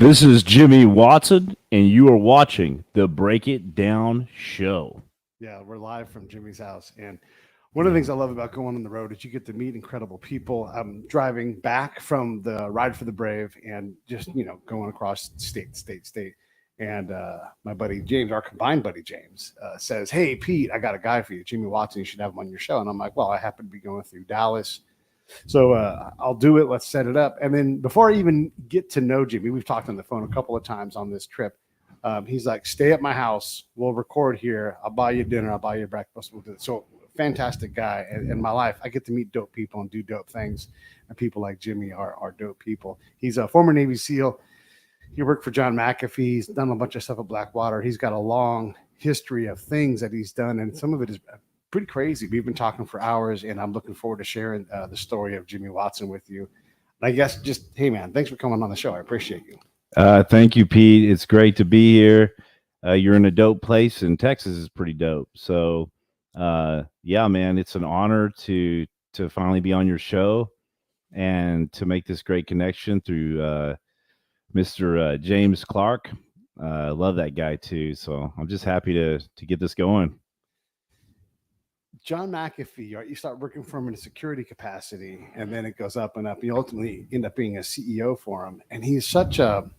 This is Jimmy Watson, and you are watching the Break It Down Show. Yeah, we're live from Jimmy's house. And one of the things I love about going on the road is you get to meet incredible people. I'm driving back from the Ride for the Brave and just, going across state. And my buddy James, our combined buddy James, says, "Hey, Pete, I got a guy for you, Jimmy Watson. You should have him on your show." And I'm like, "Well, I happen to be going through Dallas. So I'll do it. Let's set it up." And then before I even get to know Jimmy, we've talked on the phone a couple of times on this trip. He's like, "Stay at my house. We'll record here. I'll buy you dinner. I'll buy you breakfast." We'll do it. So fantastic guy. In my life, I get to meet dope people and do dope things. And people like Jimmy are dope people. He's a former Navy SEAL. He worked for John McAfee. He's done a bunch of stuff at Blackwater. He's got a long history of things that he's done. And some of it is pretty crazy. We've been talking for hours, and I'm looking forward to sharing the story of Jimmy Watson with you. And I guess just, hey, man, thanks for coming on the show. I appreciate you. Thank you, Pete. It's great to be here. You're in a dope place, and Texas is pretty dope. So, yeah, man, it's an honor to finally be on your show and to make this great connection through Mr. James Clark. Love that guy too. So I'm just happy to get this going. John McAfee, right? You start working for him in a security capacity, and then it goes up and up. You ultimately end up being a CEO for him, and he's such a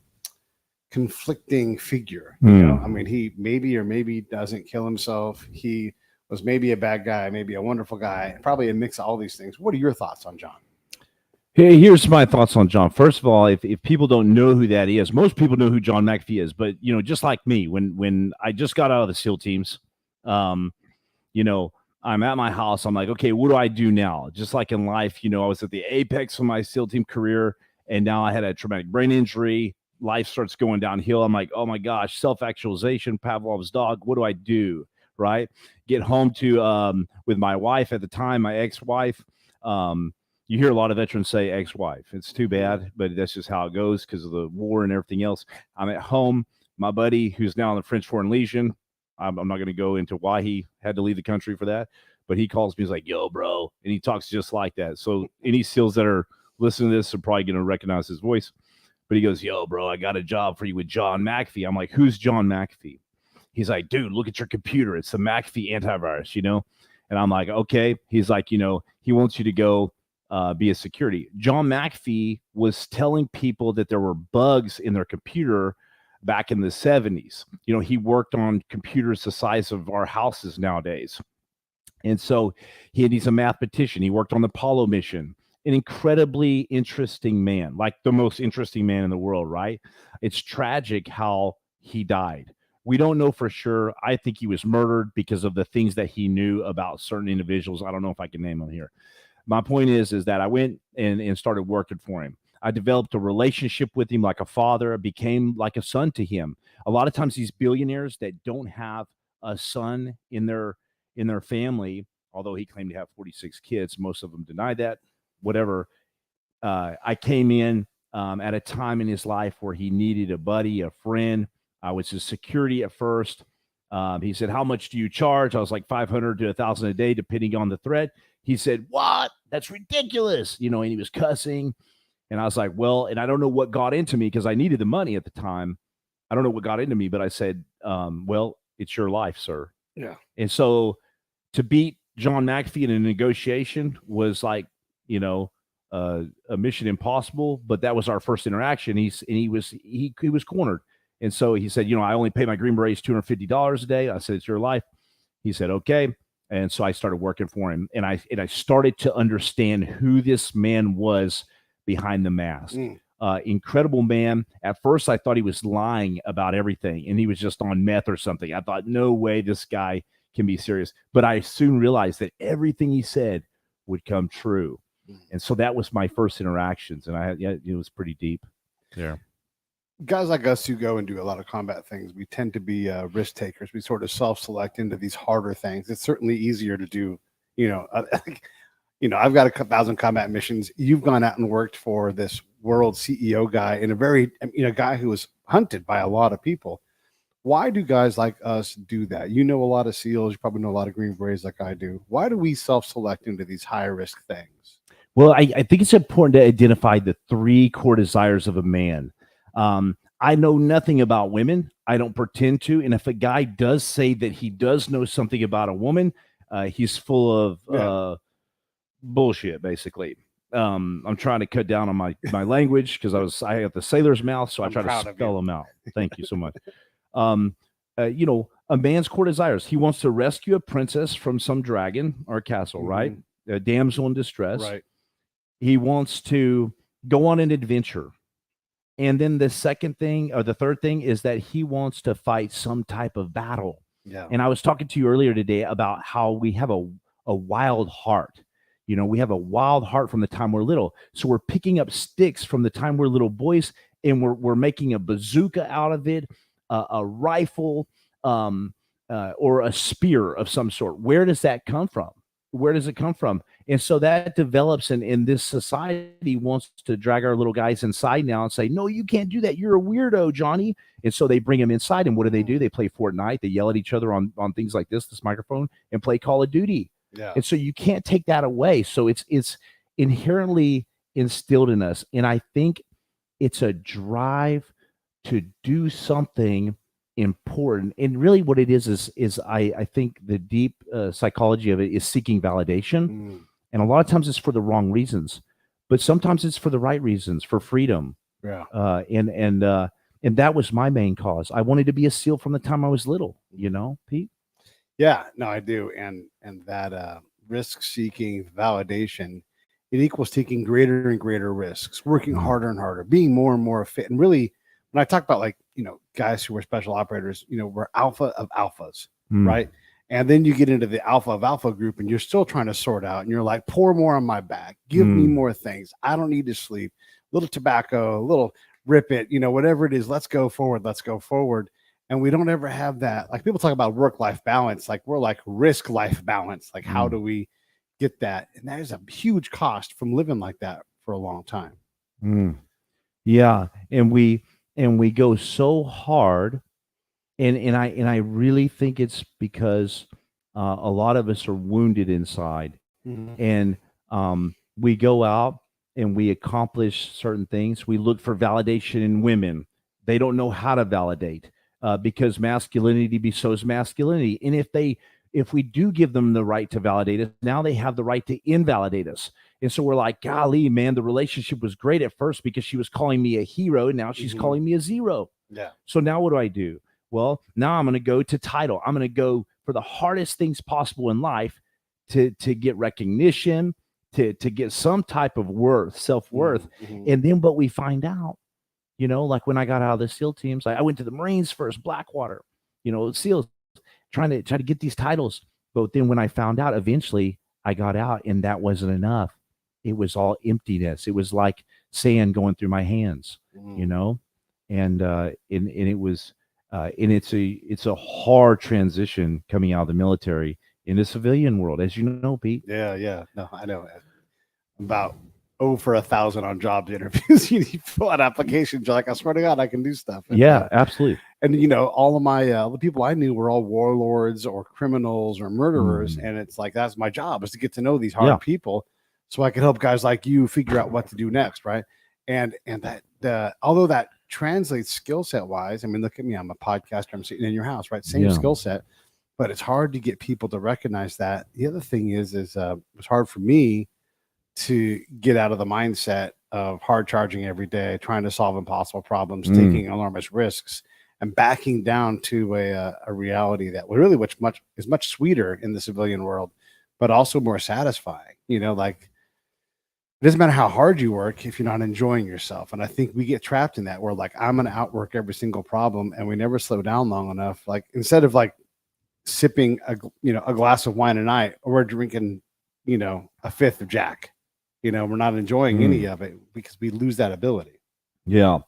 conflicting figure. I mean, he maybe doesn't kill himself. He was maybe a bad guy, maybe a wonderful guy, probably a mix of all these things. What are your thoughts on John? Hey, here's my thoughts on John. First of all, if people don't know who that is, most people know who John McAfee is, but just like me, when I just got out of the SEAL teams, I'm at my house. I'm like, okay, what do I do now? Just like in life, I was at the apex of my SEAL team career, and now I had a traumatic brain injury. Life starts going downhill. I'm like, oh my gosh, self-actualization, Pavlov's dog. What do I do? Right? Get home to with my wife at the time, my ex-wife. You hear a lot of veterans say ex-wife. It's too bad, but that's just how it goes because of the war and everything else. I'm at home. My buddy, who's now in the French Foreign Legion, I'm not going to go into why he had to leave the country for that, but he calls me. He's like, "Yo, bro," and he talks just like that. So any SEALs that are listening to this are probably going to recognize his voice. But he goes, "Yo, bro, I got a job for you with John McAfee." I'm like, "Who's John McAfee?" He's like, "Dude, look at your computer. It's the McAfee antivirus, And I'm like, "Okay." He's like, he wants you to go be a security. John McAfee was telling people that there were bugs in their computer back in the 70s. He worked on computers the size of our houses nowadays. And so he's a mathematician. He worked on the Apollo mission. An incredibly interesting man, like the most interesting man in the world, right? It's tragic how he died. We don't know for sure. I think he was murdered because of the things that he knew about certain individuals. I don't know if I can name them here. My point is that I went and started working for him. I developed a relationship with him like a father. I became like a son to him. A lot of times these billionaires that don't have a son in their family, although he claimed to have 46 kids, most of them denied that, whatever. I came in at a time in his life where he needed a buddy, a friend. I was his security at first. He said, "How much do you charge?" I was like 500 to 1,000 a day, depending on the threat. He said, "What? That's ridiculous." And he was cussing. And I was like, well, and I don't know what got into me because I needed the money at the time. I don't know what got into me, but I said, well, it's your life, sir. Yeah. And so to beat John McAfee in a negotiation was like, a mission impossible, but that was our first interaction. He was cornered. And so he said, I only pay my Green Berets $250 a day. I said, "It's your life." He said, "Okay." And so I started working for him, and I started to understand who this man was behind the mask. Incredible man. At first, I thought he was lying about everything, and he was just on meth or something. I thought, no way this guy can be serious. But I soon realized that everything he said would come true. And so that was my first interactions, and it was pretty deep. Yeah. Guys like us who go and do a lot of combat things, we tend to be risk takers. We sort of self-select into these harder things. It's certainly easier to do, I've got 1,000 combat missions. You've gone out and worked for this world CEO guy and a guy who was hunted by a lot of people. Why do guys like us do that? You know a lot of SEALs. You probably know a lot of Green Berets like I do. Why do we self-select into these higher risk things? Well, I think it's important to identify the three core desires of a man. I know nothing about women. I don't pretend to. And if a guy does say that he does know something about a woman, he's full of bullshit, basically. I'm trying to cut down on my language because I got the sailor's mouth, so I try to spell them out. Thank you so much. A man's core desires. He wants to rescue a princess from some dragon or castle, right? A damsel in distress. Right. He wants to go on an adventure. And then the second thing or the third thing is that he wants to fight some type of battle. Yeah. And I was talking to you earlier today about how we have a wild heart. We have a wild heart from the time we're little. So we're picking up sticks from the time we're little boys, and we're making a bazooka out of it, a rifle, or a spear of some sort. Where does that come from? Where does it come from? And so that develops, in this society wants to drag our little guys inside now and say, no, you can't do that. You're a weirdo, Johnny. And so they bring them inside. And what do? They play Fortnite. They yell at each other on things like this microphone, and play Call of Duty. Yeah. And so you can't take that away. So it's inherently instilled in us. And I think it's a drive to do something important. And really what it is I think the deep psychology of it is seeking validation. And a lot of times it's for the wrong reasons, but sometimes it's for the right reasons, for freedom. Yeah. And that was my main cause. I wanted to be a SEAL from the time I was little, Pete? Yeah, no, I do. And that risk seeking validation, it equals taking greater and greater risks, working harder and harder, being more and more fit. And really, when I talk about guys who are special operators, we're alpha of alphas, right? And then you get into the alpha of alpha group, and you're still trying to sort out, and you're like, pour more on my back, give me more things. I don't need to sleep. A little tobacco, a little rip it, whatever it is. Let's go forward. Let's go forward. And we don't ever have that. Like, people talk about work-life balance. Like, we're like risk-life balance. Like, how do we get that? And that is a huge cost from living like that for a long time. Yeah. And we go so hard. And I really think it's because a lot of us are wounded inside, and we go out and we accomplish certain things. We look for validation in women. They don't know how to validate because masculinity bestows masculinity. And if we do give them the right to validate us, now they have the right to invalidate us. And so we're like, golly, man, the relationship was great at first because she was calling me a hero. And now she's calling me a zero. Yeah. So now what do? Well, now I'm going to go to title. I'm going to go for the hardest things possible in life to get recognition, to get some type of self-worth. And then what we find out, like when I got out of the SEAL teams, I went to the Marines first, Blackwater, SEALs, trying to get these titles. But then when I found out, eventually I got out, and that wasn't enough. It was all emptiness. It was like sand going through my hands, and it was. And it's a hard transition coming out of the military in the civilian world, as you know, Pete. Yeah. No, I know. About 0 for 1,000 on jobs interviews. You fill out applications. You're like, I swear to God, I can do stuff. And, Absolutely. And all of my the people I knew were all warlords or criminals or murderers, and it's like, that's my job, is to get to know these hard people, so I can help guys like you figure out what to do next, right? And that although that translates skill set wise, I mean, look at me, I'm a podcaster, I'm sitting in your house, right? Same skill set, but it's hard to get people to recognize that. The other thing is it's hard for me to get out of the mindset of hard charging every day, trying to solve impossible problems, taking enormous risks, and backing down to a reality that really is much sweeter in the civilian world, but also more satisfying. Like, it doesn't matter how hard you work if you're not enjoying yourself. And I think we get trapped in that. We're like, I'm going to outwork every single problem. And we never slow down long enough. Like, instead of like sipping a glass of wine a night, we're drinking, a fifth of Jack, we're not enjoying any of it because we lose that ability. Yeah.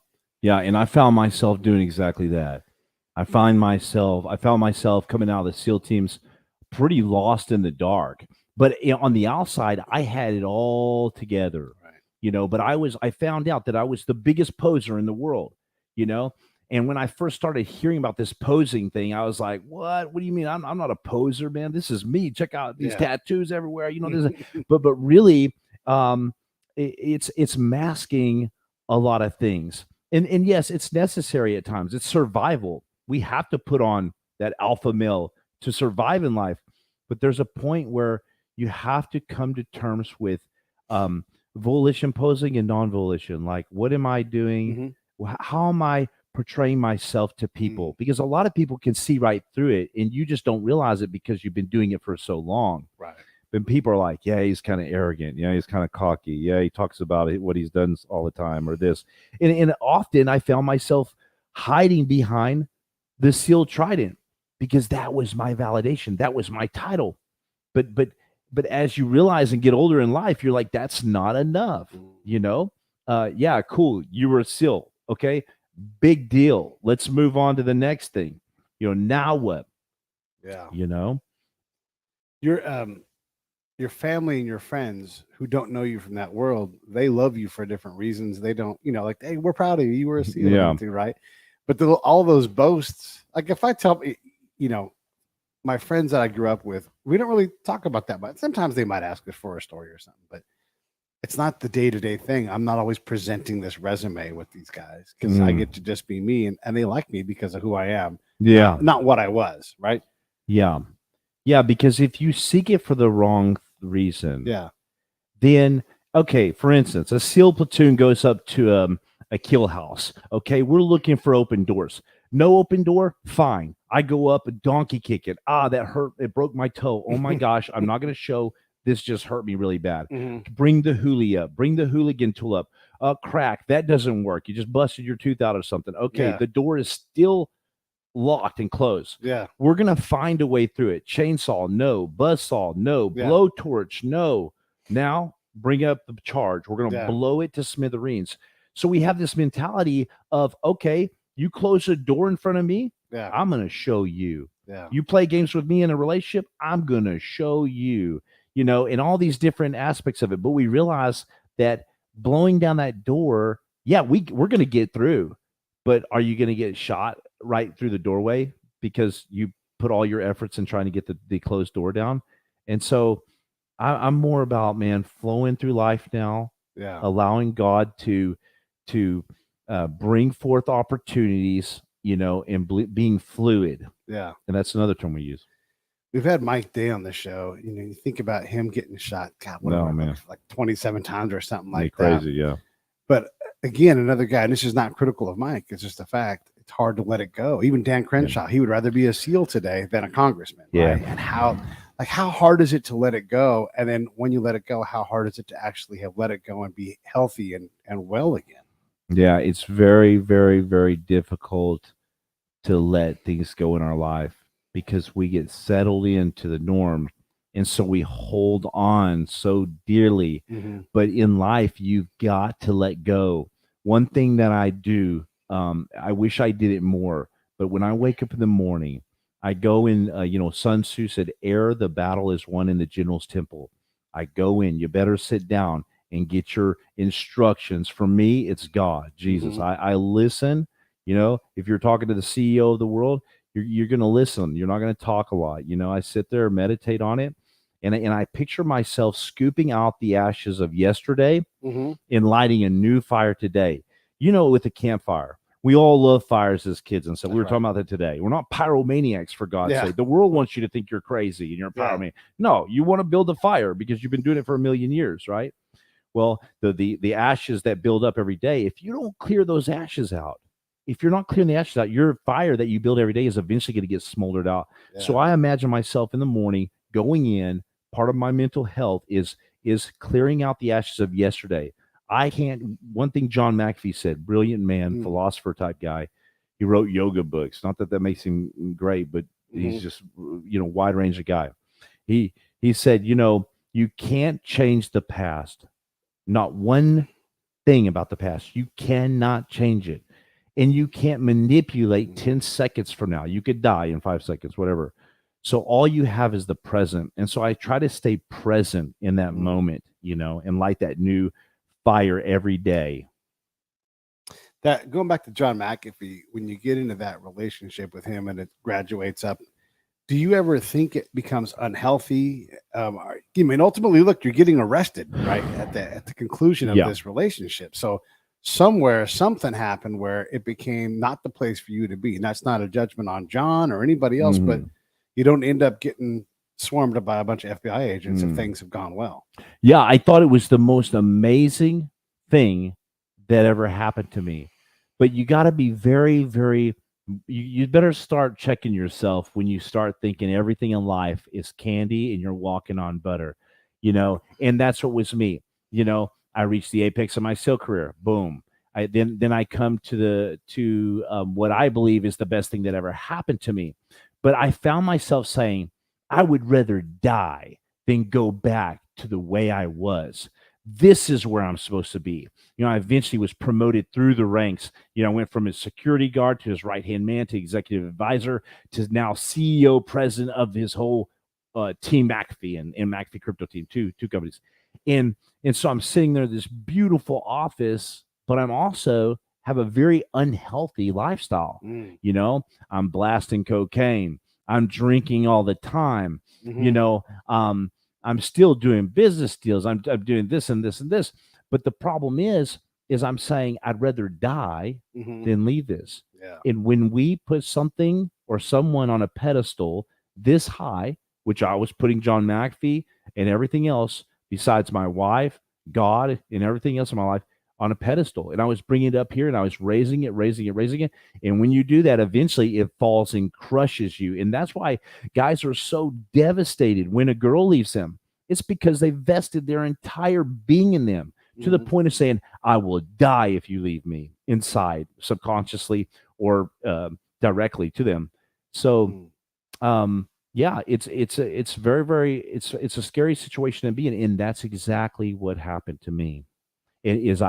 And I found myself doing exactly that. I found myself coming out of the SEAL teams pretty lost in the dark. But on the outside, I had it all together, right. But I found out that I was the biggest poser in the world, And when I first started hearing about this posing thing, I was like, what do you mean? I'm not a poser, man. This is me. Check out these tattoos everywhere. But really, it's masking a lot of things. And yes, it's necessary at times. It's survival. We have to put on that alpha male to survive in life. But there's a point where you have to come to terms with volition posing and non-volition. Like, what am I doing? How am I portraying myself to people? Because a lot of people can see right through it, and you just don't realize it because you've been doing it for so long. Right. But people are like, yeah, he's kind of arrogant. Yeah, he's kind of cocky. Yeah, he talks about what he's done all the time or this. And often I found myself hiding behind the sealed trident because that was my validation. That was my title. But as you realize and get older in life, you're like, that's not enough. You know? Yeah, cool. You were a SEAL. Okay. Big deal. Let's move on to the next thing. You know, now what? Yeah. You know? Your family and your friends who don't know you from that world, they love you for different reasons. They don't, like, hey, we're proud of you. You were a SEAL, Yeah. Right? But all those boasts, like if I tell, my friends that I grew up with, we don't really talk about that much. Sometimes they might ask us for a story or something, but it's not the day-to-day thing. I'm not always presenting this resume with these guys because I get to just be me, and they like me because of who I am. Yeah. Not what I was, right? Yeah. Yeah, because if you seek it for the wrong reason, then, okay, for instance, a SEAL platoon goes up to a kill house. Okay, we're looking for open doors. No open door, fine. I go up and donkey kick it. That hurt. It broke my toe. Oh my gosh, I'm not going to show. This just hurt me really bad. Bring the hoolie up. Bring the hooligan tool up. Crack. That doesn't work. You just busted your tooth out or something. Okay, the door is still locked and closed. Yeah. We're going to find a way through it. Chainsaw, no. Buzzsaw, no. Blowtorch, no. Now bring up the charge. We're going to blow it to smithereens. So we have this mentality of, okay, you close a door in front of me, I'm going to show you. You play games with me in a relationship, I'm going to show you, in all these different aspects of it. But we realize that blowing down that door, we're going to get through. But are you going to get shot right through the doorway because you put all your efforts in trying to get the closed door down? And so I'm more about, man, flowing through life now, allowing God to bring forth opportunities, and being fluid. Yeah. And that's another term we use. We've had Mike Day on the show. You think about him getting shot, God, like 27 times or something like that. Crazy, yeah. But again, another guy, and this is not critical of Mike, it's just a fact. It's hard to let it go. Even Dan Crenshaw, he would rather be a SEAL today than a congressman. Right? And how hard is it to let it go? And then when you let it go, how hard is it to actually have let it go and be healthy and well again? Yeah, it's very, very, very difficult to let things go in our life because we get settled into the norm. And so we hold on so dearly. But in life, you've got to let go. One thing that I do, I wish I did it more, but when I wake up in the morning, I go in, Sun Tzu said, ere the battle is won in the general's temple. I go in, you better sit down and get your instructions. For me, it's God, Jesus. I listen. If you're talking to the CEO of the world, you're going to listen. You're not going to talk a lot. I sit there, meditate on it. And I picture myself scooping out the ashes of yesterday and lighting a new fire today. With a campfire, we all love fires as kids. And so we were talking about that today. We're not pyromaniacs, for God's sake. The world wants you to think you're crazy and you're a pyromaniac. No, you want to build a fire because you've been doing it for 1,000,000 years, right? Well, the ashes that build up every day, if you don't clear those ashes out, if you're not clearing the ashes out, your fire that you build every day is eventually going to get smoldered out. So I imagine myself in the morning going in. Part of my mental health is clearing out the ashes of yesterday. One thing John McAfee said, brilliant man, philosopher type guy. He wrote yoga books. Not that makes him great, but he's just, wide range of guy. He said, you can't change the past. Not one thing about the past. You cannot change it. And you can't manipulate 10 seconds from now. You could die in 5 seconds, whatever. So all you have is the present. And so I try to stay present in that moment, and light that new fire every day. That going back to John McAfee, when you get into that relationship with him and it graduates up, do you ever think it becomes unhealthy? Ultimately, look, you're getting arrested, right, at the conclusion of this relationship. So somewhere something happened where it became not the place for you to be. And that's not a judgment on John or anybody else, but Mhm. you don't end up getting swarmed up by a bunch of FBI agents if Mm. things have gone well. Yeah, I thought it was the most amazing thing that ever happened to me. But you got to be very, very, you better start checking yourself when you start thinking everything in life is candy and you're walking on butter, and that's what was me. I reached the apex of my SEAL career. Boom. Then I come to what I believe is the best thing that ever happened to me. But I found myself saying, I would rather die than go back to the way I was. This is where I'm supposed to be. I eventually was promoted through the ranks. I went from his security guard to his right hand man to executive advisor to now CEO, president of his whole team McAfee and McAfee crypto team, two companies. And so I'm sitting there in this beautiful office, but I'm also have a very unhealthy lifestyle. I'm blasting cocaine. I'm drinking all the time. I'm still doing business deals. I'm doing this and this and this. But the problem is I'm saying I'd rather die than leave this. Yeah. And when we put something or someone on a pedestal this high, which I was putting John McAfee and everything else besides my wife, God, and everything else in my life on a pedestal, and I was bringing it up here and I was raising it. And when you do that, eventually it falls and crushes you. And that's why guys are so devastated when a girl leaves them. It's because they vested their entire being in them to the point of saying, I will die if you leave me, inside, subconsciously or directly to them. So, yeah, it's very, very, it's a scary situation to be in. And that's exactly what happened to me. As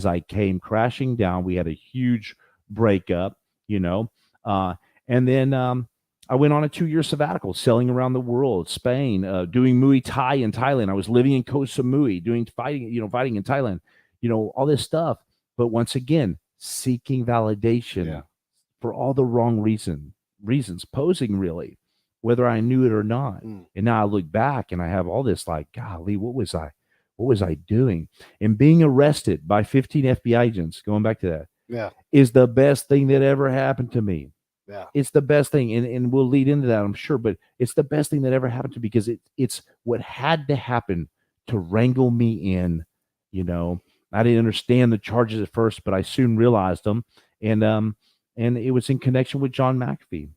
I came crashing down, we had a huge breakup, and then I went on a 2-year sabbatical, sailing around the world, Spain, doing Muay Thai in Thailand. I was living in Koh Samui, doing fighting in Thailand, all this stuff. But once again, seeking validation for all the wrong reasons, posing really, whether I knew it or not. And now I look back and I have all this like, golly, what was I doing? And being arrested by 15 FBI agents, going back to that, is the best thing that ever happened to me. Yeah. It's the best thing. And we'll lead into that, I'm sure, but it's the best thing that ever happened to me because it's what had to happen to wrangle me in. I didn't understand the charges at first, but I soon realized them. And it was in connection with John McAfee.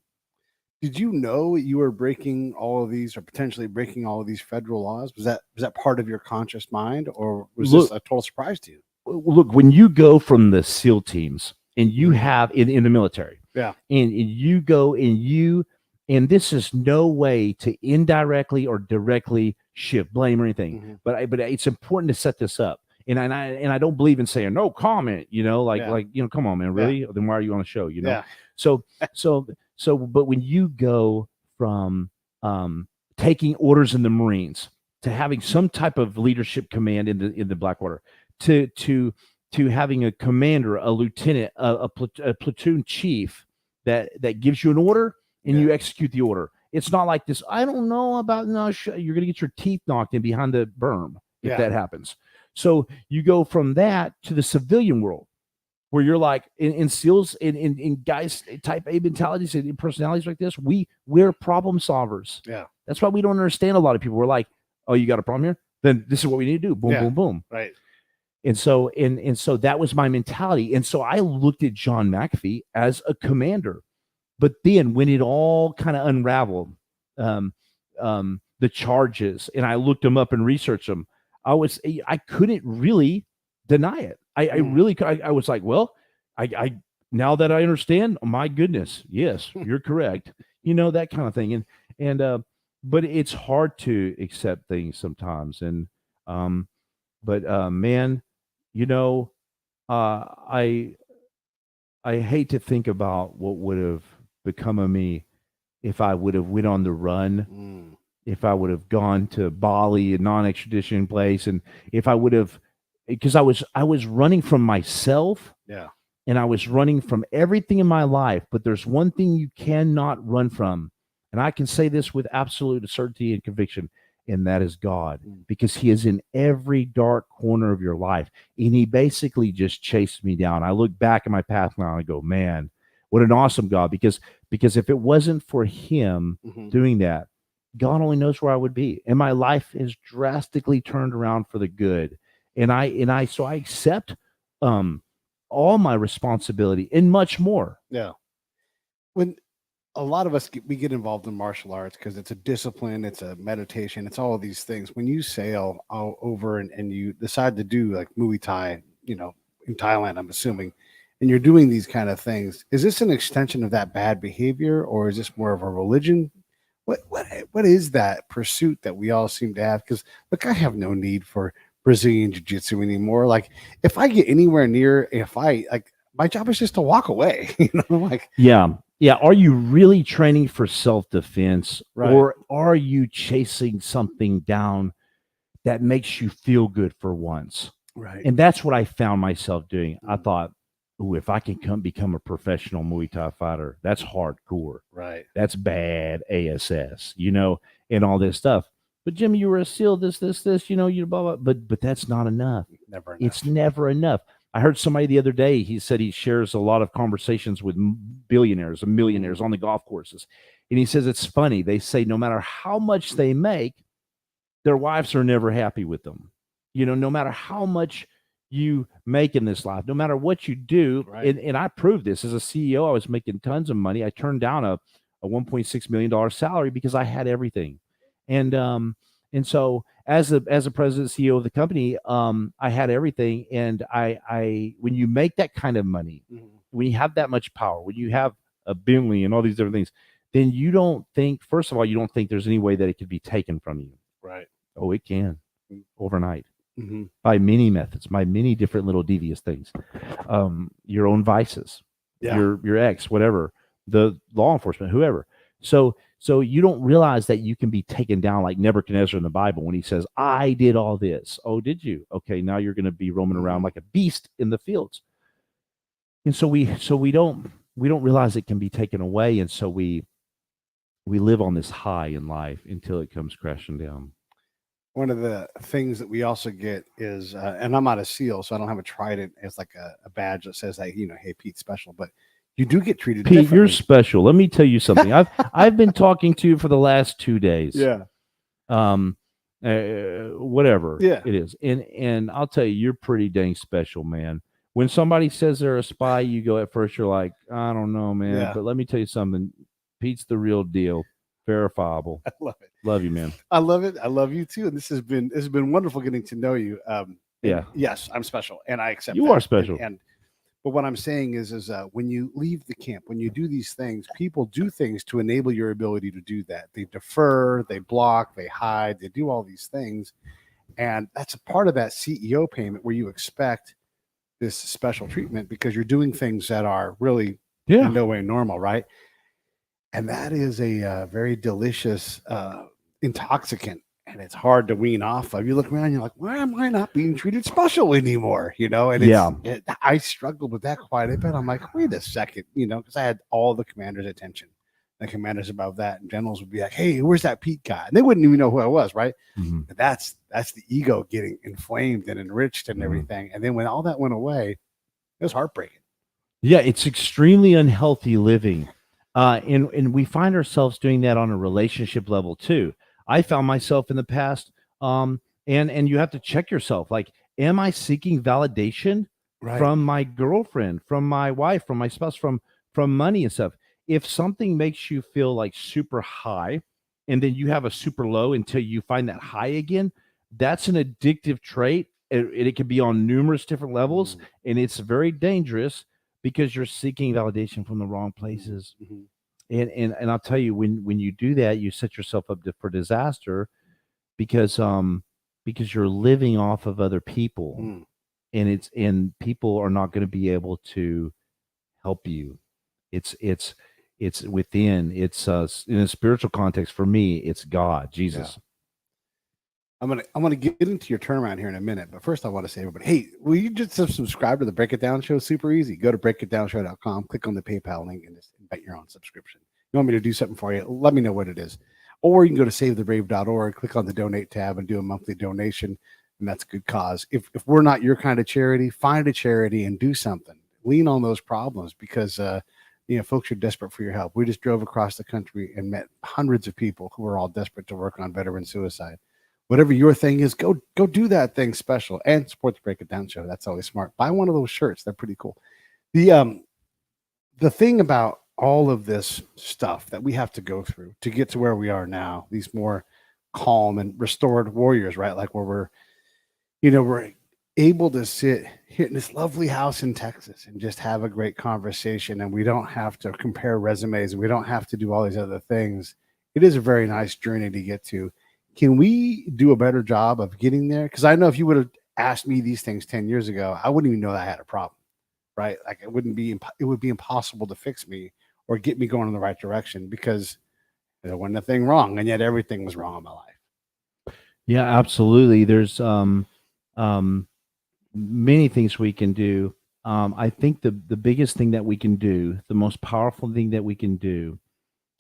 Did you know you were breaking all of these or potentially breaking all of these federal laws? Was that part of your conscious mind, or was this a total surprise to you? Look, when you go from the SEAL teams and you have in the military, and you go and this is no way to indirectly or directly shift blame or anything, but it's important to set this up. And I don't believe in saying no comment, come on, man, really? Then why are you on the show? But when you go from taking orders in the Marines to having some type of leadership command in the Blackwater to having a commander, a lieutenant, a platoon chief that gives you an order and you execute the order. It's not like this. I don't know about you're going to get your teeth knocked in behind the berm if that happens. So you go from that to the civilian world, where you're like in SEALs, in guys type A mentalities and personalities like this, we're problem solvers. Yeah. That's why we don't understand a lot of people. We're like, oh, you got a problem here? Then this is what we need to do. Boom, boom, boom. Right. And so that was my mentality. And so I looked at John McAfee as a commander. But then when it all kind of unraveled, the charges, and I looked them up and researched them, I couldn't really deny it. I really, I was like, well, I now that I understand, oh, my goodness, yes, you're correct. That kind of thing. But it's hard to accept things sometimes. And, man, I hate to think about what would have become of me if I would have went on the run, if I would have gone to Bali, a non-extradition place, and if I would have, because I was running from myself, and I was running from everything in my life. But there's one thing you cannot run from, and I can say this with absolute certainty and conviction: and that is God, Mm. because he is in every dark corner of your life. And he basically just chased me down. I look back at my path now and I go, man, what an awesome God. Because if it wasn't for him Mhm. doing that, God only knows where I would be. And my life is drastically turned around for the good. So I accept all my responsibility and much more. Yeah. When a lot of us we get involved in martial arts because it's a discipline, it's a meditation, it's all of these things. When you sail over and you decide to do like Muay Thai, in Thailand, I'm assuming, and you're doing these kind of things, is this an extension of that bad behavior, or is this more of a religion? What is that pursuit that we all seem to have? Because look, I have no need for Brazilian jiu-jitsu anymore. Like if I get anywhere near a fight, like my job is just to walk away. Like Yeah. Yeah. Are you really training for self-defense, Right. or are you chasing something down that makes you feel good for once? right. And that's what I found myself doing. I Mm. thought, ooh, if I can become a professional Muay Thai fighter, that's hardcore. Right. That's bad ASS, and all this stuff. But Jimmy, you were a SEAL, this, you blah, blah. But that's not enough. Never enough. It's never enough. I heard somebody the other day, he said he shares a lot of conversations with billionaires and millionaires on the golf courses. And he says it's funny. They say no matter how much they make, their wives are never happy with them. No matter how much you make in this life, no matter what you do. Right. And I proved this as a CEO. I was making tons of money. I turned down a $1.6 million salary because I had everything. And so as a president CEO of the company, I had everything. And I when you make that kind of money, Mhm. when you have that much power, when you have a Bentley and all these different things, then you don't think, first of all, you don't think there's any way that it could be taken from you. Right. Oh, it can overnight Mm-hmm. by many methods, by many different little devious things. Your own vices, Yeah. your ex, whatever, the law enforcement, whoever. So you don't realize that you can be taken down like Nebuchadnezzar in the Bible when he says, I did all this. Oh, did you? Okay, now you're going to be roaming around like a beast in the fields. And so we don't realize it can be taken away. And so we live on this high in life until it comes crashing down. One of the things that we also get is, and I'm not a SEAL, so I don't have a trident as like a badge that says, hey, hey, Pete's special, but you do get treated Pete, differently. you're special. Let me tell you something. I've been talking to you for the last 2 days. Yeah. Whatever it is. And I'll tell you, you're pretty dang special, man. When somebody says they're a spy, you go at first, you're like, I don't know, man. Yeah. But let me tell you something. Pete's the real deal. Verifiable. I love it. Love you, man. I love it. I love you too. And this has been wonderful getting to know you. Yeah. Yes, I'm special, and I accept You that. are special. But what I'm saying is when you leave the camp, when you do these things, people do things to enable your ability to do that. They defer, they block, they hide, they do all these things. And that's a part of that CEO payment where you expect this special treatment because you're doing things that are really in no way normal, right? And that is a very delicious intoxicant. And it's hard to wean off of. You look around, you're like, why am I not being treated special anymore? And I struggled with that quite a bit. I'm like, wait a second, because I had all the commanders' attention. The commanders above that and generals would be like, hey, where's that Pete guy? And they wouldn't even know who I was, right? Mm-hmm. And that's the ego getting inflamed and enriched and everything. And then when all that went away, it was heartbreaking. Yeah, it's extremely unhealthy living. And we find ourselves doing that on a relationship level too. I found myself in the past, and you have to check yourself. Like, am I seeking validation from my girlfriend, from my wife, from my spouse, from money and stuff? If something makes you feel like super high, and then you have a super low until you find that high again, that's an addictive trait. It can be on numerous different levels, and it's very dangerous because you're seeking validation from the wrong places. Mm-hmm. And I'll tell you, when you do that, you set yourself up for disaster because you're living off of other people, and people are not going to be able to help you. It's within. It's in a spiritual context. For me, it's God, Jesus. Yeah. I'm gonna get into your turnaround here in a minute, but first I want to say, everybody, hey, will you just subscribe to the Break It Down Show? Super easy. Go to breakitdownshow.com, click on the PayPal link, and just invite your own subscription. You want me to do something for you? Let me know what it is. Or you can go to savethebrave.org, click on the donate tab and do a monthly donation. And that's a good cause. If we're not your kind of charity, find a charity and do something. Lean on those problems because, folks are desperate for your help. We just drove across the country and met hundreds of people who are all desperate to work on veteran suicide. Whatever your thing is, go do that thing special and support the Break It Down show. That's always smart. Buy one of those shirts. They're pretty cool. The thing about all of this stuff that we have to go through to get to where we are now, these more calm and restored warriors, right? Like where we're able to sit here in this lovely house in Texas and just have a great conversation, and we don't have to compare resumes and we don't have to do all these other things. It is a very nice journey to get to. Can we do a better job of getting there? Because I know if you would have asked me these things 10 years ago, I wouldn't even know that I had a problem, right? Like it would be impossible to fix me or get me going in the right direction because there wasn't a thing wrong, and yet everything was wrong in my life. Yeah, absolutely. There's many things we can do. I think the biggest thing that we can do, the most powerful thing that we can do,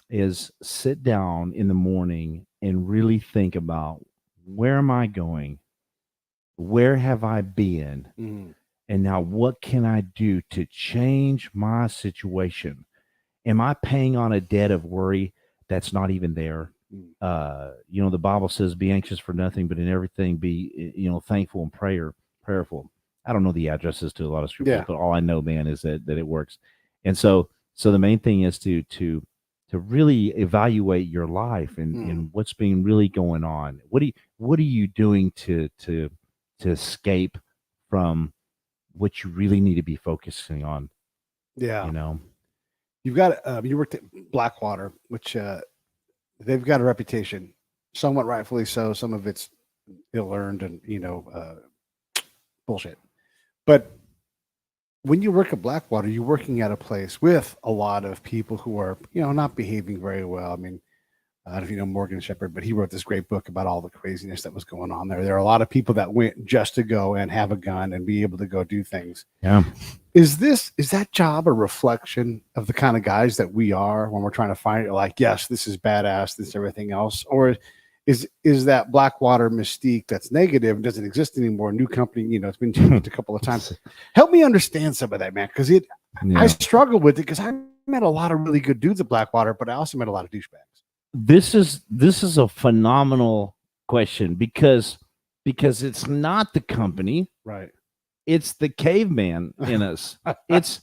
is sit down in the morning and really think about, where am I going? Where have I been? Mhm. And now what can I do to change my situation? Am I paying on a debt of worry that's not even there? The Bible says, be anxious for nothing, but in everything be, thankful and prayerful. I don't know the addresses to a lot of scriptures, Yeah. but all I know, man, is that it works. And so the main thing is to really evaluate your life and what's been really going on. What are you doing to escape from what you really need to be focusing on? Yeah. You You've got you worked at Blackwater, which they've got a reputation, somewhat rightfully so. Some of it's ill-earned and bullshit. But when you work at Blackwater, you're working at a place with a lot of people who are not behaving very well. I mean, I don't know if you know Morgan Shepherd, but he wrote this great book about all the craziness that was going on there. There are a lot of people that went just to go and have a gun and be able to go do things. Yeah. Is that job a reflection of the kind of guys that we are when we're trying to find it? Like, yes, this is badass, this everything else, or is that Blackwater mystique that's negative and doesn't exist anymore? New company, it's been changed a couple of times. Help me understand some of that, man, because I struggle with it because I met a lot of really good dudes at Blackwater, but I also met a lot of douchebags. This is a phenomenal question because it's not the company, right? It's the caveman in us. It's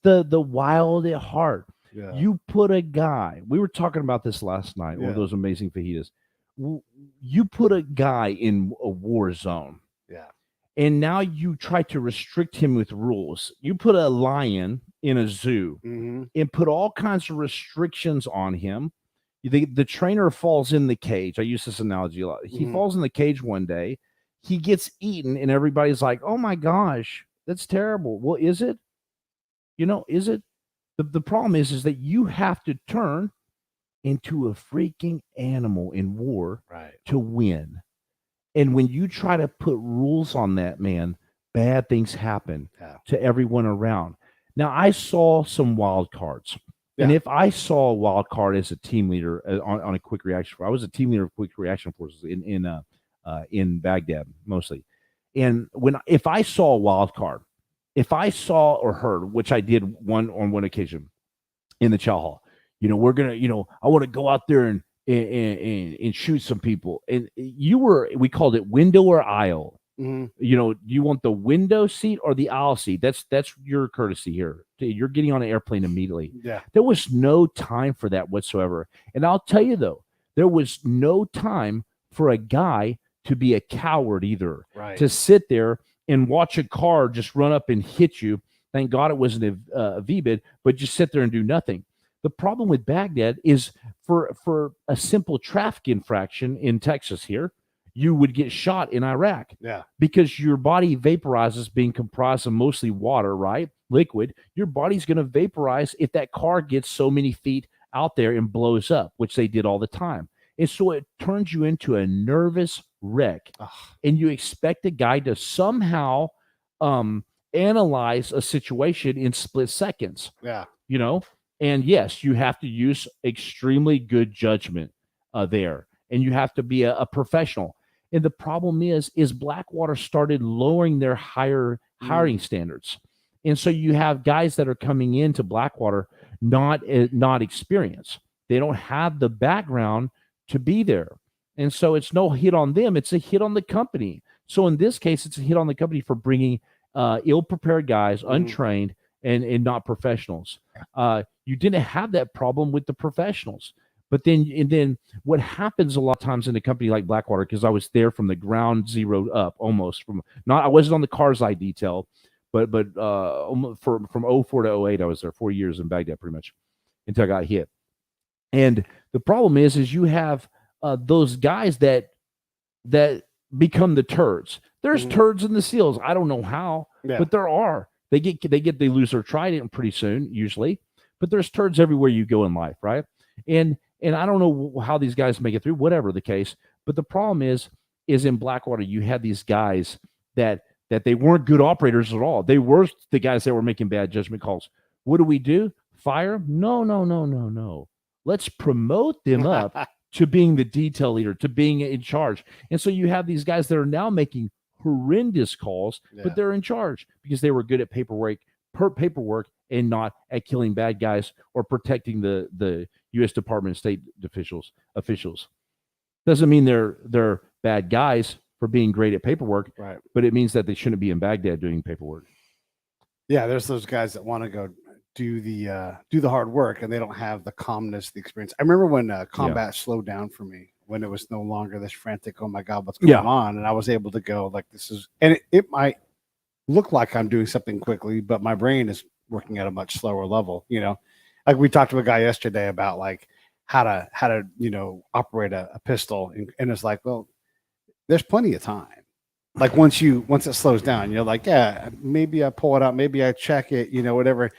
the wild at heart. Yeah. You put a guy. We were talking about this last night. One of those amazing fajitas. You put a guy in a war zone. Yeah. And now you try to restrict him with rules. You put a lion in a zoo and put all kinds of restrictions on him. The trainer falls in the cage. I use this analogy a lot. He falls in the cage one day. He gets eaten, and everybody's like, "Oh my gosh, that's terrible." Well, is it? Is it? The problem is that you have to turn into a freaking animal in war to win. And when you try to put rules on that, man, bad things happen to everyone around. Now, I saw some wild cards. Yeah. And if I saw a wild card as a team leader on a quick reaction force, I was a team leader of quick reaction forces in Baghdad mostly. And if I saw a wild card, if I saw or heard, which I did on one occasion in the chow hall, we're gonna, I want to go out there and shoot some people. And we called it window or aisle. You want the window seat or the aisle seat? That's your courtesy here. You're getting on an airplane immediately. Yeah. There was no time for that whatsoever. And I'll tell you though, there was no time for a guy to be a coward either. Right. To sit there and watch a car just run up and hit you. Thank God it wasn't a VBID, but just sit there and do nothing. The problem with Baghdad is for a simple traffic infraction in Texas here, you would get shot in Iraq. Yeah. Because your body vaporizes, being comprised of mostly water, right? Liquid. Your body's going to vaporize if that car gets so many feet out there and blows up, which they did all the time. And so it turns you into a nervous wreck. Ugh. And you expect a guy to somehow analyze a situation in split seconds. Yeah. And yes, you have to use extremely good judgment. there, and you have to be a professional. And the problem is Blackwater started lowering their hiring standards, and so you have guys that are coming into Blackwater not experienced. They don't have the background to be there, and so it's no hit on them; it's a hit on the company. So in this case, it's a hit on the company for bringing ill-prepared guys, untrained, and not professionals. You didn't have that problem with the professionals. But then what happens a lot of times in a company like Blackwater, because I was there from the ground zero up, almost I wasn't on the cars I detail, but from 04 to 08, I was there 4 years in Baghdad pretty much until I got hit. And the problem is you have those guys that become the turds. There's turds in the SEALs. I don't know how, but there are. They lose their trident pretty soon, usually. But there's turds everywhere you go in life, right? And I don't know how these guys make it through, whatever the case. But the problem is in Blackwater, you had these guys that they weren't good operators at all. They were the guys that were making bad judgment calls. What do we do? Fire them? No. Let's promote them up to being the detail leader, to being in charge. And so you have these guys that are now making horrendous calls, but they're in charge because they were good at paperwork and not at killing bad guys or protecting the U.S. Department of State officials. Doesn't mean they're bad guys for being great at paperwork, right? But it means that they shouldn't be in Baghdad doing paperwork. Yeah, there's those guys that want to go do the hard work and they don't have the calmness, the experience. I remember when combat slowed down for me, when it was no longer this frantic, oh my God, what's going on? And I was able to go like, this is, and it might look like I'm doing something quickly, but my brain is working at a much slower level. Like we talked to a guy yesterday about like how to operate a pistol, and it's like, well, there's plenty of time. Like once it slows down, you're like, yeah, maybe I pull it out, maybe I check it, whatever.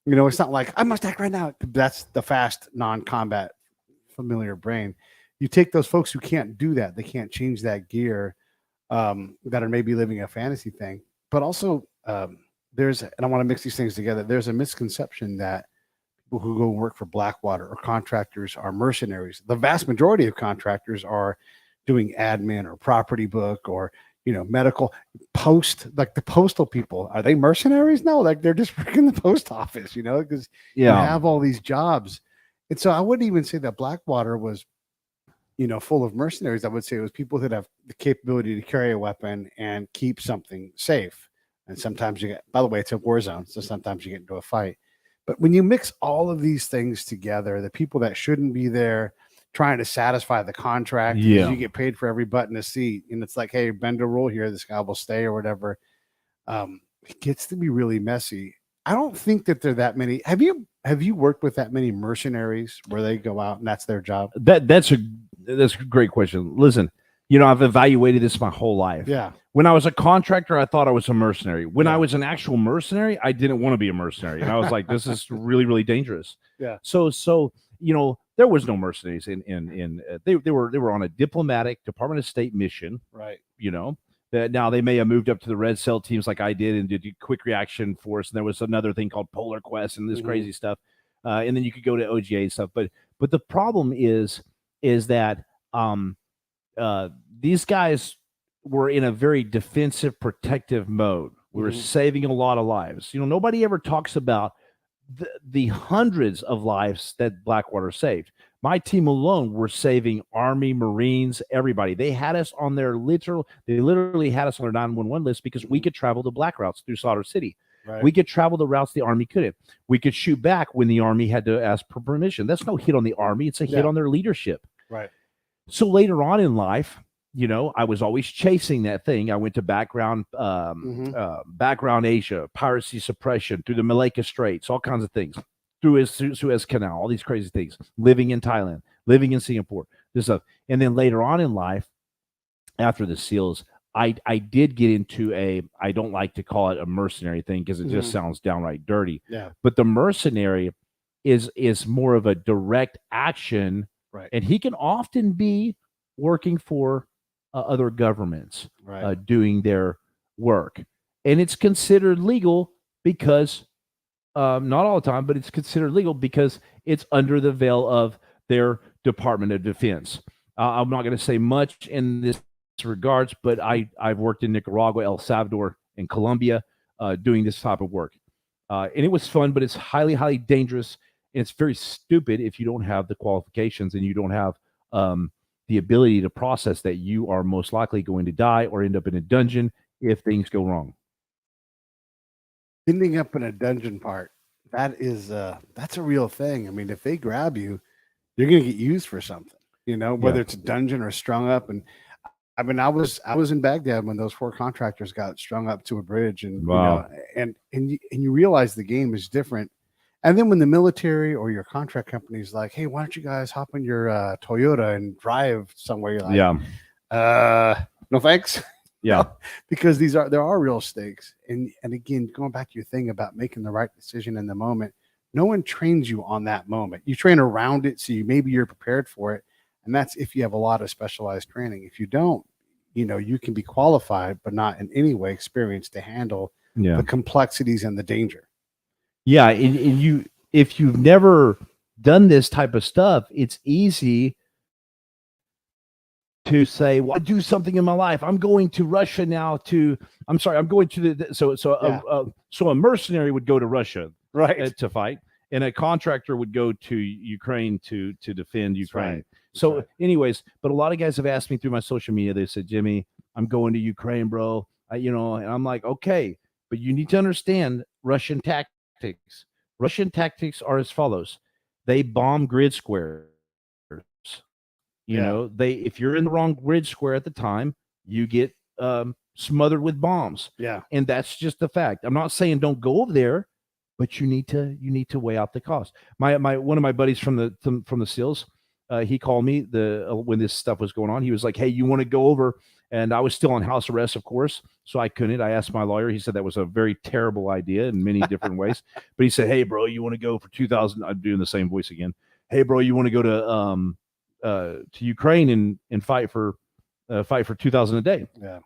It's not like I must act right now. That's the fast non-combat familiar brain. You take those folks who can't do that, they can't change that gear, that are maybe living a fantasy thing. But also, and I want to mix these things together. There's a misconception that people who go and work for Blackwater or contractors are mercenaries. The vast majority of contractors are doing admin or property book or medical post, like the postal people. Are they mercenaries? No, like they're just working the post office, because you have all these jobs. And so I wouldn't even say that Blackwater was full of mercenaries. I would say it was people that have the capability to carry a weapon and keep something safe. And sometimes by the way, it's a war zone, so sometimes you get into a fight. But when you mix all of these things together, the people that shouldn't be there trying to satisfy the contract, because you get paid for every butt in a seat, and it's like, hey, bend a rule here, this guy will stay or whatever. It gets to be really messy. I don't think that there are that many. Have you worked with that many mercenaries where they go out and that's their job? That's a great question. Listen, I've evaluated this my whole life. Yeah. When I was a contractor, I thought I was a mercenary. When I was an actual mercenary, I didn't want to be a mercenary. And I was like, this is really, really dangerous. Yeah. So there was no mercenaries they were on a diplomatic Department of State mission. Right. That now they may have moved up to the red cell teams like I did and did quick reaction force. And there was another thing called Polar Quest and this crazy stuff. And then you could go to OGA and stuff. But the problem is that these guys were in a very defensive, protective mode. We were saving a lot of lives. Nobody ever talks about the hundreds of lives that Blackwater saved. My team alone were saving Army, Marines, everybody. They had us on they literally had us on their 911 list because we could travel the black routes through Slaughter City. Right. We could travel the routes the Army couldn't. We could shoot back when the Army had to ask for permission. That's no hit on the Army. It's a hit on their leadership. Right. So later on in life, I was always chasing that thing. I went to background Asia, piracy suppression, through the Malacca Straits, all kinds of things, through Suez Canal, all these crazy things, living in Thailand, living in Singapore, this stuff. And then later on in life, after the SEALs, I did get into I don't like to call it a mercenary thing because it just sounds downright dirty. Yeah. But the mercenary is more of a direct action. Right. And he can often be working for other governments, doing their work. And it's considered legal because, not all the time, but it's considered legal because it's under the veil of they're Department of Defense. I'm not going to say much in this regards, but I've worked in Nicaragua, El Salvador, and Colombia doing this type of work. And it was fun, but it's highly, highly dangerous. And it's very stupid if you don't have the qualifications and you don't have the ability to process that you are most likely going to die or end up in a dungeon if things go wrong. Ending up in a dungeon part, that's a real thing. I mean, if they grab you, you're going to get used for something, whether it's a dungeon or strung up. And I mean, I was in Baghdad when those 4 contractors got strung up to a bridge, and wow. and you realize the game is different. And then when the military or your contract company is like, "Hey, why don't you guys hop in your Toyota and drive somewhere?" You're like, no thanks. Yeah, because there are real stakes. And again, going back to your thing about making the right decision in the moment, no one trains you on that moment. You train around it, so maybe you're prepared for it. And that's if you have a lot of specialized training. If you don't, you can be qualified, but not in any way experienced to handle the complexities and the danger. Yeah, and if you've never done this type of stuff, it's easy to say, well, I do something in my life. I'm going to Russia now I'm going to so a mercenary would go to Russia, right, to fight, and a contractor would go to Ukraine to defend Ukraine. Right. So anyways, but a lot of guys have asked me through my social media, they said, Jimmy, I'm going to Ukraine, bro. And I'm like, okay, but you need to understand Russian tactics. Russian tactics are as follows. They bomb grid squares. If you're in the wrong grid square at the time, you get smothered with bombs. Yeah. And that's just the fact. I'm not saying don't go over there, but you need to weigh out the cost. One of my buddies from the SEALs, he called me when this stuff was going on. He was like, "Hey, you want to go over?" And I was still on house arrest, of course, so I couldn't. I asked my lawyer. He said that was a very terrible idea in many different ways. But he said, "Hey, bro, you want to go for 2,000?" I'm doing the same voice again. "Hey, bro, you want to go to Ukraine and fight for 2,000 a day?" Yeah.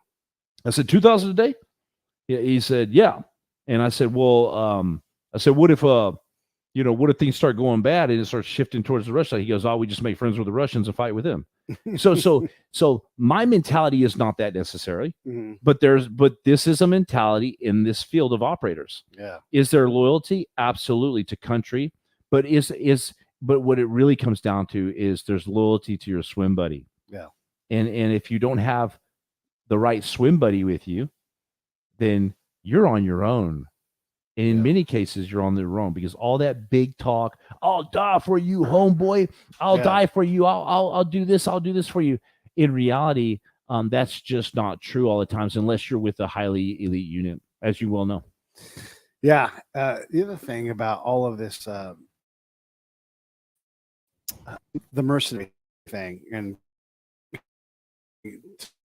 I said, 2,000 a day? He said, yeah. And I said, well, what if things start going bad and it starts shifting towards the Russia? He goes, we just make friends with the Russians and fight with them. So my mentality is not that necessary, mm-hmm. but this is a mentality in this field of operators. Yeah. Is there loyalty? Absolutely, to country, but but what it really comes down to is there's loyalty to your swim buddy. Yeah. And if you don't have the right swim buddy with you, then you're on your own. And in many cases, you're on your own, because all that big talk, "I'll die for you, homeboy. I'll die for you. I'll do this. I'll do this for you." In reality, that's just not true all the times, unless you're with a highly elite unit, as you well know. Yeah. The other thing about all of this, the mercenary thing, and